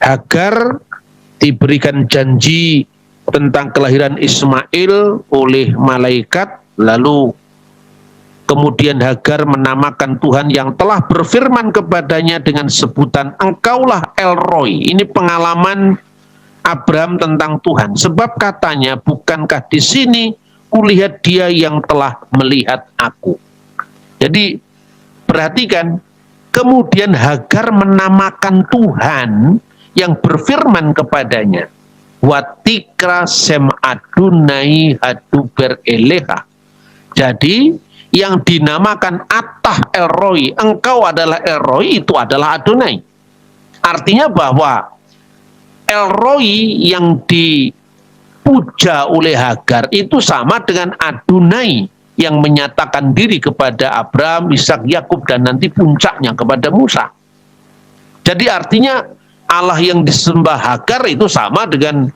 Hagar diberikan janji tentang kelahiran Ismail oleh malaikat, lalu kemudian Hagar menamakan Tuhan yang telah berfirman kepadanya dengan sebutan Engkaulah El Roy. Ini pengalaman Abraham tentang Tuhan. Sebab katanya, bukankah di sini kulihat dia yang telah melihat aku. Jadi perhatikan, kemudian Hagar menamakan Tuhan yang berfirman kepadanya, Watikra sem Adonai haduber eleha. Jadi yang dinamakan Atah Elroi, engkau adalah Elroi, itu adalah Adonai. Artinya bahwa Elroi yang dipuja oleh Hagar itu sama dengan Adonai yang menyatakan diri kepada Abraham, Ishak, Yakub, dan nanti puncaknya kepada Musa. Jadi artinya Allah yang disembah Hagar itu sama dengan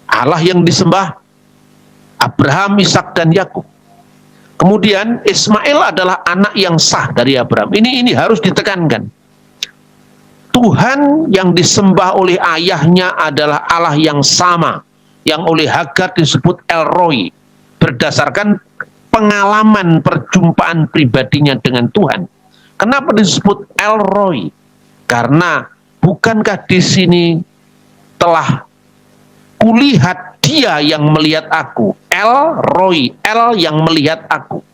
Allah yang disembah Abraham, Ishak, dan Yakub. Kemudian Ismail adalah anak yang sah dari Abraham. Ini harus ditekankan. Tuhan yang disembah oleh ayahnya adalah Allah yang sama, yang oleh Hagar disebut Elroi, berdasarkan pengalaman perjumpaan pribadinya dengan Tuhan. Kenapa disebut Elroi? Karena bukankah di sini telah kulihat dia yang melihat aku. Elroi, El yang melihat aku.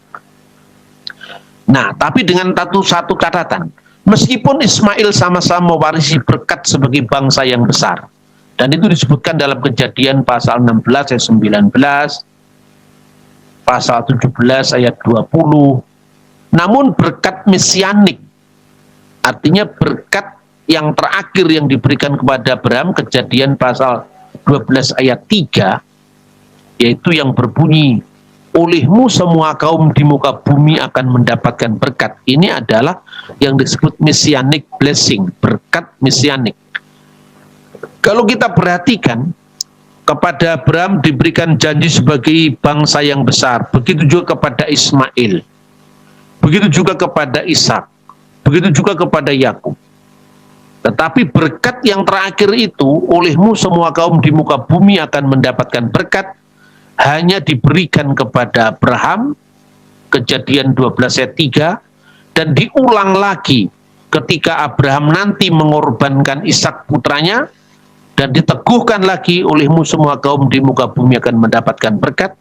Nah, tapi dengan satu catatan. Meskipun Ismail sama-sama mewarisi berkat sebagai bangsa yang besar. Dan itu disebutkan dalam Kejadian pasal 16 ayat 19, pasal 17 ayat 20. Namun berkat mesianik, artinya berkat yang terakhir yang diberikan kepada Abraham, Kejadian pasal 12 ayat 3, yaitu yang berbunyi, olehmu semua kaum di muka bumi akan mendapatkan berkat. Ini adalah yang disebut messianic blessing, berkat messianic. Kalau kita perhatikan, kepada Abraham diberikan janji sebagai bangsa yang besar, begitu juga kepada Ismail, begitu juga kepada Ishak, begitu juga kepada Yakub. Tetapi berkat yang terakhir itu, olehmu semua kaum di muka bumi akan mendapatkan berkat, hanya diberikan kepada Abraham, Kejadian 12 ayat 3, dan diulang lagi ketika Abraham nanti mengorbankan Ishak putranya, dan diteguhkan lagi, olehmu semua kaum di muka bumi akan mendapatkan berkat.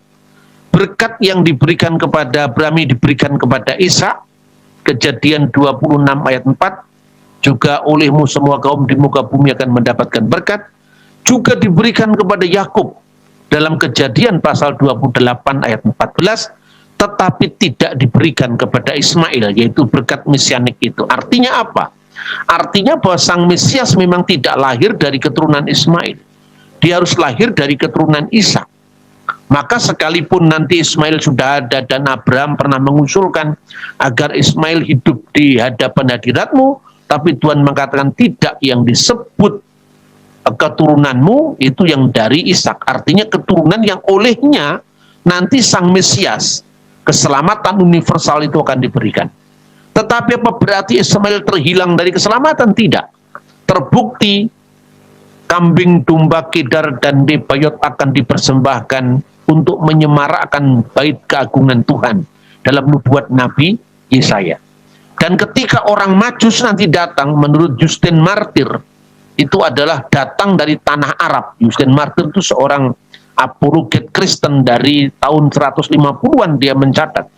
Berkat yang diberikan kepada Abraham diberikan kepada Ishak, Kejadian 26 ayat 4, juga olehmu semua kaum di muka bumi akan mendapatkan berkat, juga diberikan kepada Yakub dalam Kejadian pasal 28 ayat 14, tetapi tidak diberikan kepada Ismail, yaitu berkat mesianik itu. Artinya apa? Artinya bahwa Sang Mesias memang tidak lahir dari keturunan Ismail. Dia harus lahir dari keturunan Ishak. Maka sekalipun nanti Ismail sudah ada dan Abraham pernah mengusulkan agar Ismail hidup di hadapan hadiratmu, tapi Tuhan mengatakan tidak, yang disebut keturunanmu itu yang dari Ishak. Artinya keturunan yang olehnya nanti Sang Mesias, keselamatan universal itu akan diberikan. Tetapi apa berarti Ismail terhilang dari keselamatan? Tidak. Terbukti kambing, domba, kedar, dan nebayot akan dipersembahkan untuk menyemarakkan bait keagungan Tuhan dalam nubuat Nabi Yesaya. Dan ketika orang Majus nanti datang, menurut Justin Martyr, itu adalah datang dari tanah Arab. Justin Martyr itu seorang apologet Kristen dari tahun 150-an, dia mencatat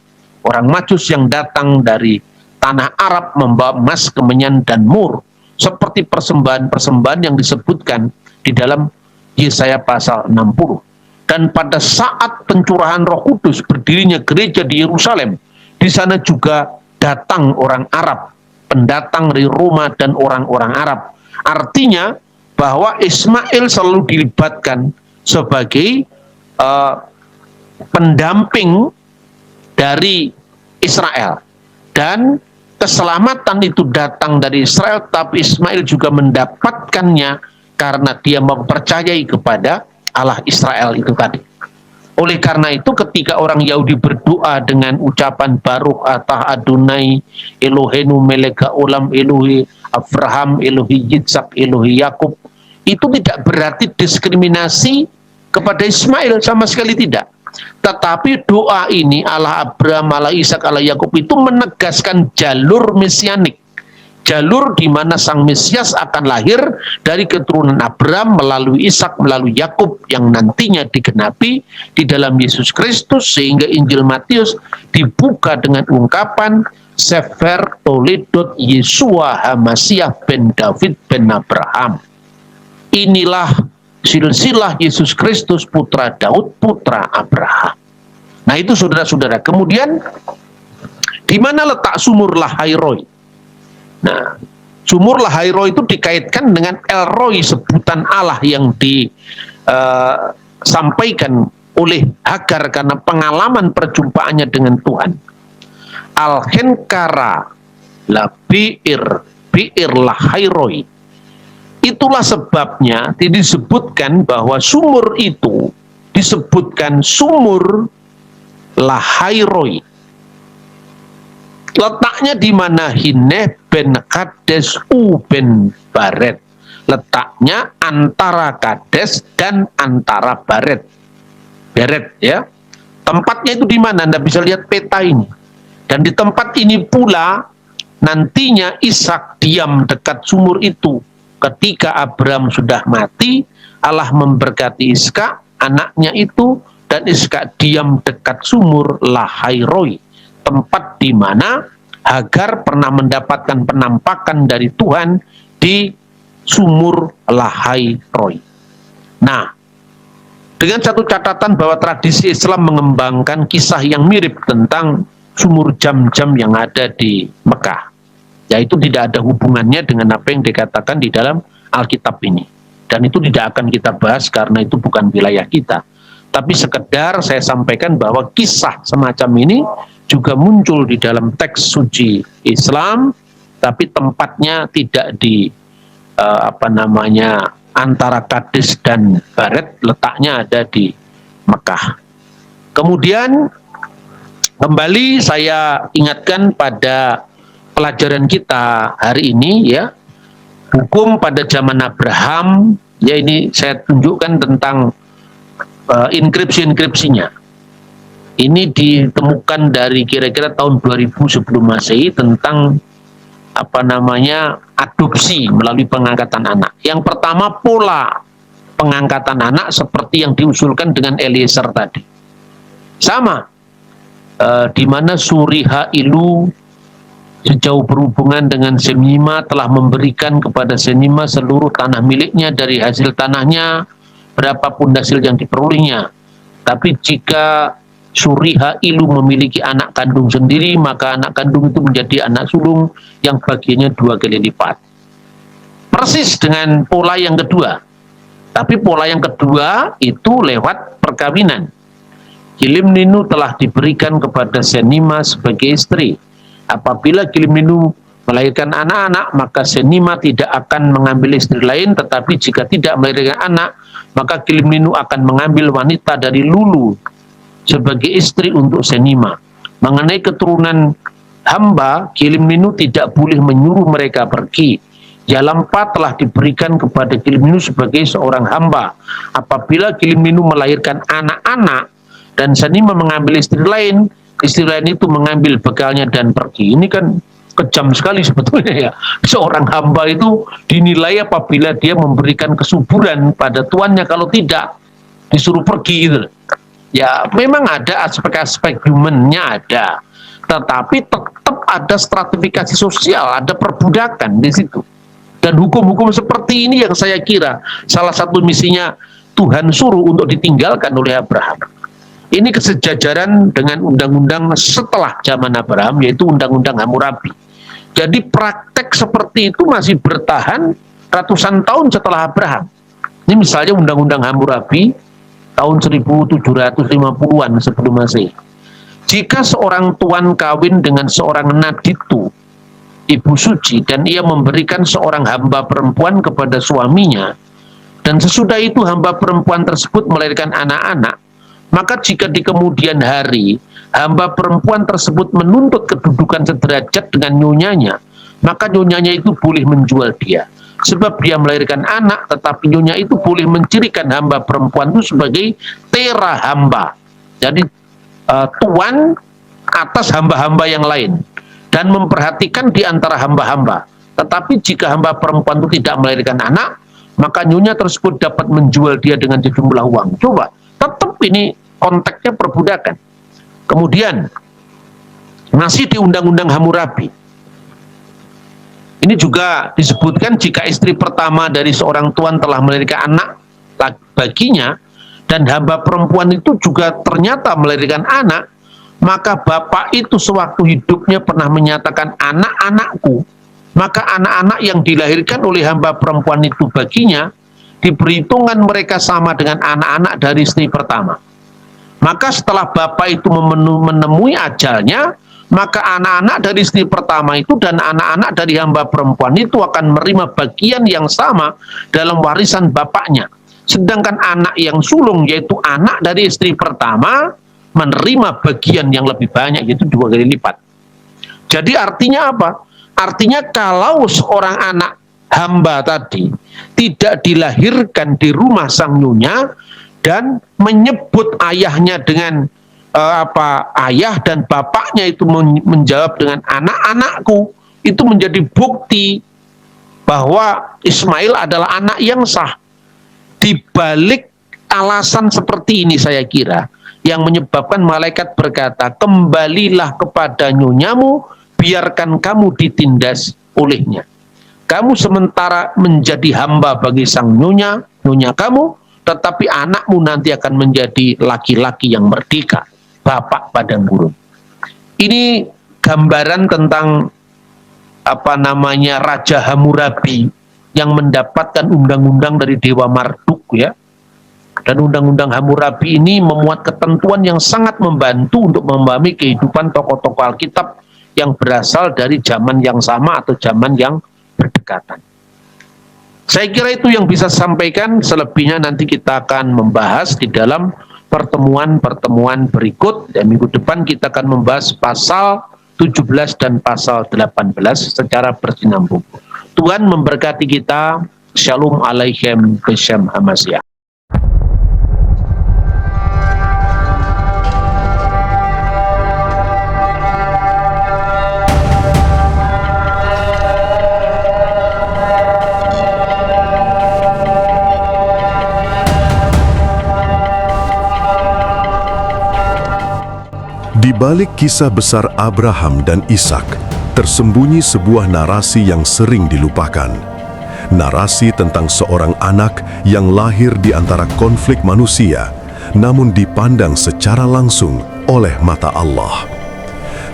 orang Majus yang datang dari tanah Arab membawa emas, kemenyan, dan mur, seperti persembahan-persembahan yang disebutkan di dalam Yesaya pasal 60. Dan pada saat pencurahan Roh Kudus, berdirinya gereja di Yerusalem, di sana juga datang orang Arab, pendatang dari Roma dan orang-orang Arab. Artinya bahwa Ismail selalu dilibatkan sebagai pendamping dari Israel. Dan keselamatan itu datang dari Israel, tapi Ismail juga mendapatkannya karena dia mempercayai kepada Allah Israel itu tadi. Oleh karena itu ketika orang Yahudi berdoa dengan ucapan Baruch atah Adonai Elohenu melek haolam Elohi Abraham Elohi Yitzhak Elohi Yakub, itu tidak berarti diskriminasi kepada Ismail, sama sekali tidak. Tetapi doa ini Allah Abraham, Allah Ishak, Allah Yakub itu menegaskan jalur mesianik jalur di mana Sang Mesias akan lahir dari keturunan Abraham melalui Ishak, melalui Yakub yang nantinya digenapi di dalam Yesus Kristus, sehingga Injil Matius dibuka dengan ungkapan Sefer Toledot Yesua Hamasiah ben David ben Abraham. Inilah silsilah Yesus Kristus putra Daud, putra Abraham. Nah itu saudara-saudara. Kemudian di mana letak sumur Lahairoi? Nah, sumur Lahairoi itu dikaitkan dengan El Roi, sebutan Allah yang disampaikan oleh Hagar karena pengalaman perjumpaannya dengan Tuhan. Al-Henkara la bi'ir Lahairoi. Itulah sebabnya disebutkan bahwa sumur itu disebutkan sumur Lahairoi. Letaknya di mana? Hineh ben Kades u ben Baret. Letaknya antara Kades dan antara Baret. Beret ya. Tempatnya itu di mana? Anda bisa lihat peta ini. Dan di tempat ini pula nantinya Ishak diam dekat sumur itu. Ketika Abraham sudah mati, Allah memberkati Ishak, anaknya itu, dan Ishak diam dekat sumur Lahairoi. Tempat di mana Hagar pernah mendapatkan penampakan dari Tuhan di sumur Lahairoi. Nah, dengan satu catatan bahwa tradisi Islam mengembangkan kisah yang mirip tentang sumur Jam-Jam yang ada di Mekah. Yaitu tidak ada hubungannya dengan apa yang dikatakan di dalam Alkitab ini. Dan itu tidak akan kita bahas karena itu bukan wilayah kita. Tapi sekedar saya sampaikan bahwa kisah semacam ini juga muncul di dalam teks suci Islam, tapi tempatnya tidak di antara Kades dan Baret, letaknya ada di Mekah. Kemudian kembali saya ingatkan pada pelajaran kita hari ini ya, hukum pada zaman Abraham, ya ini saya tunjukkan tentang inskripsi-inskripsinya. Ini ditemukan dari kira-kira tahun 2000 sebelum Masehi tentang adopsi melalui pengangkatan anak. Yang pertama, pola pengangkatan anak seperti yang diusulkan dengan Eliezer tadi. Sama, di mana Suriha Ilu sejauh berhubungan dengan Semima telah memberikan kepada Semima seluruh tanah miliknya dari hasil tanahnya, berapapun hasil yang diperolehnya. Tapi jika Suriha Ilu memiliki anak kandung sendiri, maka anak kandung itu menjadi anak sulung yang bagiannya 2 kali lipat. Persis dengan pola yang kedua. Tapi pola yang kedua itu lewat perkawinan. Kilimninu telah diberikan kepada Senima sebagai istri. Apabila Kilimninu melahirkan anak-anak, maka Senima tidak akan mengambil istri lain, tetapi jika tidak melahirkan anak, maka Kilimninu akan mengambil wanita dari Lulu sebagai istri untuk Senima. Mengenai keturunan hamba, Kilimninu tidak boleh menyuruh mereka pergi. Yalampa telah diberikan kepada Kilimninu sebagai seorang hamba. Apabila Kilimninu melahirkan anak-anak dan Senima mengambil istri lain itu mengambil bekalnya dan pergi. Ini kan kejam sekali sebetulnya ya. Seorang hamba itu dinilai apabila dia memberikan kesuburan pada tuannya, kalau tidak disuruh pergi gitu. Ya memang ada aspek-aspek humannya ada, tetapi tetap ada stratifikasi sosial, ada perbudakan di situ. Dan hukum-hukum seperti ini yang saya kira salah satu misinya Tuhan suruh untuk ditinggalkan oleh Abraham. Ini kesejajaran dengan undang-undang setelah zaman Abraham, yaitu undang-undang Hammurabi. Jadi praktek seperti itu masih bertahan ratusan tahun setelah Abraham. Ini misalnya undang-undang Hammurabi tahun 1750-an sebelum Masehi. Jika seorang tuan kawin dengan seorang naditu, ibu suci, dan ia memberikan seorang hamba perempuan kepada suaminya, dan sesudah itu hamba perempuan tersebut melahirkan anak-anak, maka jika di kemudian hari hamba perempuan tersebut menuntut kedudukan sederajat dengan nyonyanya, maka nyonyanya itu boleh menjual dia. Sebab dia melahirkan anak, tetapi nyonya itu boleh mencirikan hamba perempuan itu sebagai tera hamba. Jadi tuan atas hamba-hamba yang lain. Dan memperhatikan di antara hamba-hamba. Tetapi jika hamba perempuan itu tidak melahirkan anak, maka nyonya tersebut dapat menjual dia dengan sejumlah uang. Coba, tetap ini konteksnya perbudakan. Kemudian masih di Undang-Undang Hammurabi, ini juga disebutkan jika istri pertama dari seorang tuan telah melahirkan anak baginya, dan hamba perempuan itu juga ternyata melahirkan anak, maka bapak itu sewaktu hidupnya pernah menyatakan anak-anakku, maka anak-anak yang dilahirkan oleh hamba perempuan itu baginya, diperhitungkan mereka sama dengan anak-anak dari istri pertama. Maka setelah bapak itu menemui ajalnya, maka anak-anak dari istri pertama itu dan anak-anak dari hamba perempuan itu akan menerima bagian yang sama dalam warisan bapaknya. Sedangkan anak yang sulung, yaitu anak dari istri pertama, menerima bagian yang lebih banyak, yaitu 2 kali lipat. Jadi artinya apa? Artinya kalau seorang anak hamba tadi tidak dilahirkan di rumah sang nyonya dan menyebut ayahnya dengan ayah, dan bapaknya itu menjawab dengan anak-anakku, itu menjadi bukti bahwa Ismail adalah anak yang sah. Di balik alasan seperti ini, saya kira yang menyebabkan malaikat berkata, kembalilah kepada nyonyamu, biarkan kamu ditindas olehnya. Kamu sementara menjadi hamba bagi sang nyonya kamu, tetapi anakmu nanti akan menjadi laki-laki yang merdeka, bapak padang gurun. Ini gambaran tentang Raja Hammurabi yang mendapatkan undang-undang dari Dewa Marduk, ya. Dan undang-undang Hammurabi ini memuat ketentuan yang sangat membantu untuk memahami kehidupan tokoh-tokoh Alkitab yang berasal dari zaman yang sama atau zaman yang berdekatan. Saya kira itu yang bisa sampaikan, selebihnya nanti kita akan membahas di dalam pertemuan-pertemuan berikut, dan minggu depan kita akan membahas pasal 17 dan pasal 18 secara bersinambung. Tuhan memberkati kita. Shalom alaikum Beshem Hamasyah. Di balik kisah besar Abraham dan Ishak, tersembunyi sebuah narasi yang sering dilupakan. Narasi tentang seorang anak yang lahir di antara konflik manusia, namun dipandang secara langsung oleh mata Allah.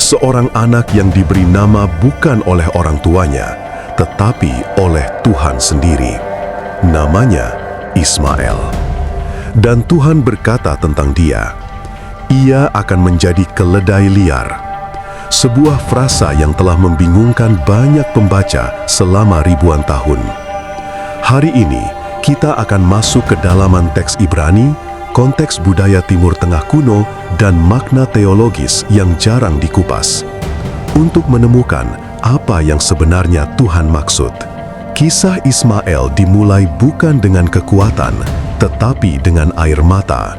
Seorang anak yang diberi nama bukan oleh orang tuanya, tetapi oleh Tuhan sendiri. Namanya Ismail. Dan Tuhan berkata tentang dia, ia akan menjadi keledai liar. Sebuah frasa yang telah membingungkan banyak pembaca selama ribuan tahun. Hari ini, kita akan masuk ke dalaman teks Ibrani, konteks budaya Timur Tengah kuno, dan makna teologis yang jarang dikupas. Untuk menemukan apa yang sebenarnya Tuhan maksud. Kisah Ismail dimulai bukan dengan kekuatan, tetapi dengan air mata.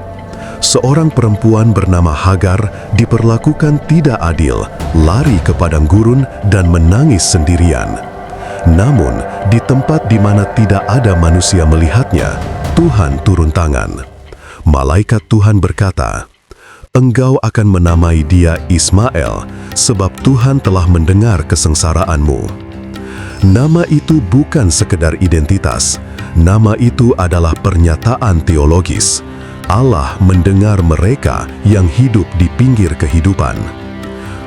Seorang perempuan bernama Hagar diperlakukan tidak adil, lari ke padang gurun dan menangis sendirian. Namun, di tempat di mana tidak ada manusia melihatnya, Tuhan turun tangan. Malaikat Tuhan berkata, "Engkau akan menamai dia Ismail, sebab Tuhan telah mendengar kesengsaraanmu." Nama itu bukan sekedar identitas, nama itu adalah pernyataan teologis. Allah mendengar mereka yang hidup di pinggir kehidupan.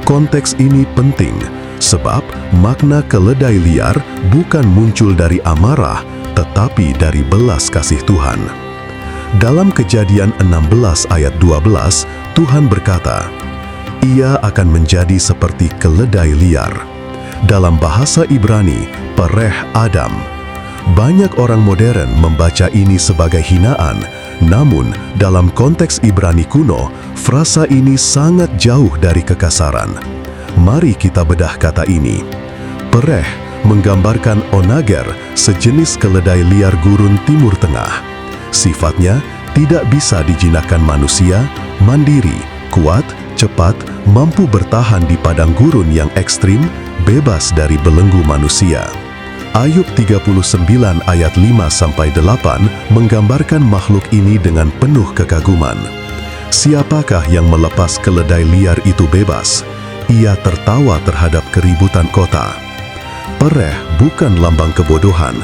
Konteks ini penting, sebab makna keledai liar bukan muncul dari amarah, tetapi dari belas kasih Tuhan. Dalam Kejadian 16 ayat 12, Tuhan berkata, "Ia akan menjadi seperti keledai liar." Dalam bahasa Ibrani, pereh Adam. Banyak orang modern membaca ini sebagai hinaan, namun dalam konteks Ibrani kuno, frasa ini sangat jauh dari kekasaran. Mari kita bedah kata ini. Pereh menggambarkan onager, sejenis keledai liar gurun Timur Tengah. Sifatnya tidak bisa dijinakkan manusia, mandiri, kuat, cepat, mampu bertahan di padang gurun yang ekstrim, bebas dari belenggu manusia. Ayub 39 ayat 5-8 menggambarkan makhluk ini dengan penuh kekaguman. Siapakah yang melepas keledai liar itu bebas? Ia tertawa terhadap keributan kota. Pereh bukan lambang kebodohan,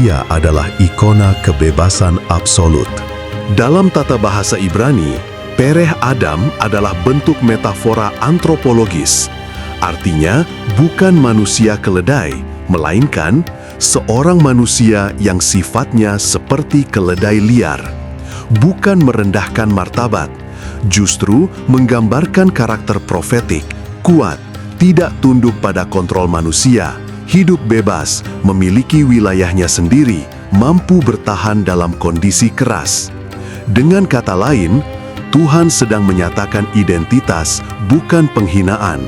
ia adalah ikona kebebasan absolut. Dalam tata bahasa Ibrani, pereh Adam adalah bentuk metafora antropologis. Artinya, bukan manusia keledai, melainkan seorang manusia yang sifatnya seperti keledai liar. Bukan merendahkan martabat, justru menggambarkan karakter profetik, kuat, tidak tunduk pada kontrol manusia, hidup bebas, memiliki wilayahnya sendiri, mampu bertahan dalam kondisi keras. Dengan kata lain, Tuhan sedang menyatakan identitas, bukan penghinaan.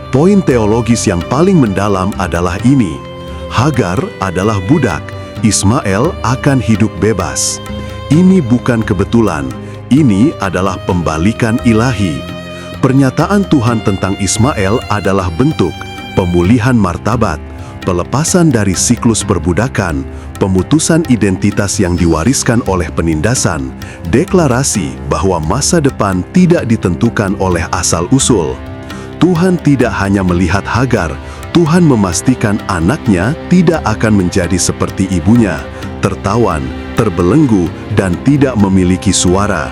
Poin teologis yang paling mendalam adalah ini: Hagar adalah budak, Ismail akan hidup bebas. Ini bukan kebetulan, ini adalah pembalikan ilahi. Pernyataan Tuhan tentang Ismail adalah bentuk pemulihan martabat, pelepasan dari siklus perbudakan, pemutusan identitas yang diwariskan oleh penindasan, deklarasi bahwa masa depan tidak ditentukan oleh asal-usul. Tuhan tidak hanya melihat Hagar, Tuhan memastikan anaknya tidak akan menjadi seperti ibunya, tertawan, terbelenggu, dan tidak memiliki suara.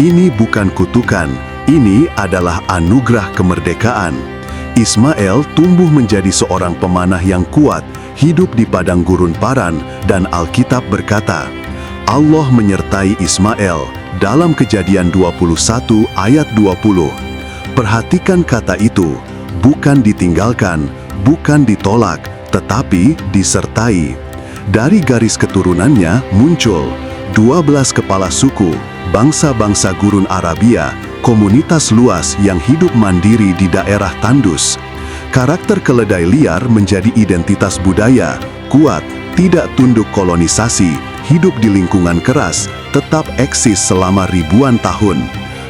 Ini bukan kutukan, ini adalah anugerah kemerdekaan. Ismail tumbuh menjadi seorang pemanah yang kuat, hidup di padang gurun Paran, dan Alkitab berkata, Allah menyertai Ismail dalam Kejadian 21 ayat 20. Perhatikan kata itu, bukan ditinggalkan, bukan ditolak, tetapi disertai. Dari garis keturunannya muncul 12 kepala suku, bangsa-bangsa gurun Arabia, komunitas luas yang hidup mandiri di daerah tandus. Karakter keledai liar menjadi identitas budaya, kuat, tidak tunduk kolonisasi, hidup di lingkungan keras, tetap eksis selama ribuan tahun.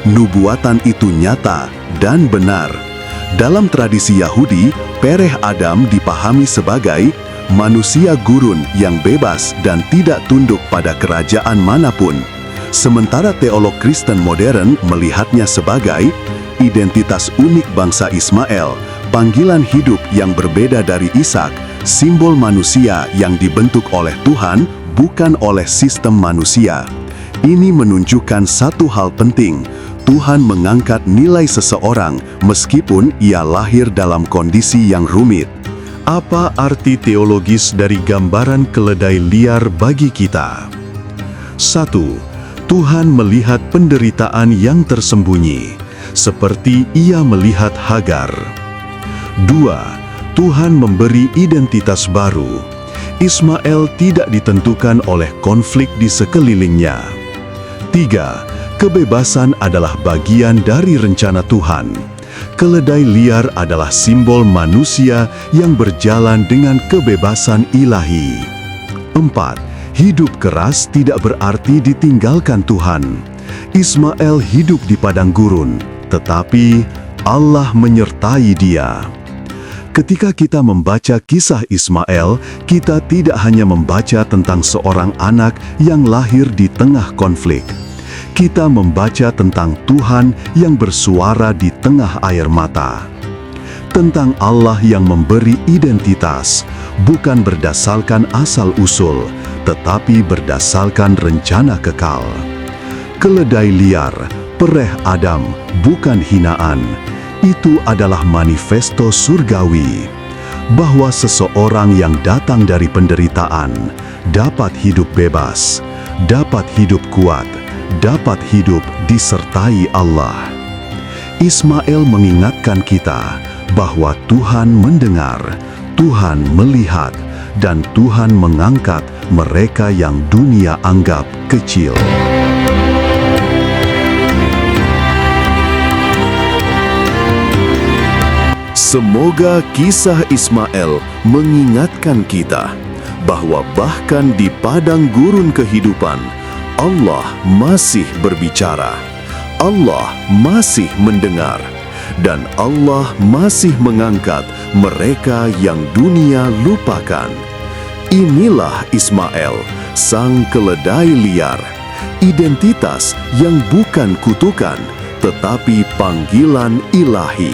Nubuatan itu nyata dan benar. Dalam tradisi Yahudi, pereh Adam dipahami sebagai manusia gurun yang bebas dan tidak tunduk pada kerajaan manapun. Sementara teolog Kristen modern melihatnya sebagai identitas unik bangsa Ismail, panggilan hidup yang berbeda dari Ishak, simbol manusia yang dibentuk oleh Tuhan, bukan oleh sistem manusia. Ini menunjukkan satu hal penting: Tuhan mengangkat nilai seseorang meskipun ia lahir dalam kondisi yang rumit. Apa arti teologis dari gambaran keledai liar bagi kita? 1. Tuhan melihat penderitaan yang tersembunyi, seperti Ia melihat Hagar. 2. Tuhan memberi identitas baru. Ismail tidak ditentukan oleh konflik di sekelilingnya. 3. Kebebasan adalah bagian dari rencana Tuhan. Keledai liar adalah simbol manusia yang berjalan dengan kebebasan ilahi. 4. Hidup keras tidak berarti ditinggalkan Tuhan. Ismail hidup di padang gurun, tetapi Allah menyertai dia. Ketika kita membaca kisah Ismail, kita tidak hanya membaca tentang seorang anak yang lahir di tengah konflik. Kita membaca tentang Tuhan yang bersuara di tengah air mata. Tentang Allah yang memberi identitas, bukan berdasarkan asal-usul, tetapi berdasarkan rencana kekal. Keledai liar, pereh Adam, bukan hinaan. Itu adalah manifesto surgawi, bahwa seseorang yang datang dari penderitaan dapat hidup bebas, dapat hidup kuat, dapat hidup disertai Allah. Ismail mengingatkan kita bahwa Tuhan mendengar, Tuhan melihat, dan Tuhan mengangkat mereka yang dunia anggap kecil. Semoga kisah Ismail mengingatkan kita bahwa bahkan di padang gurun kehidupan, Allah masih berbicara, Allah masih mendengar, dan Allah masih mengangkat mereka yang dunia lupakan. Inilah Ismail, sang keledai liar. Identitas yang bukan kutukan, tetapi panggilan ilahi.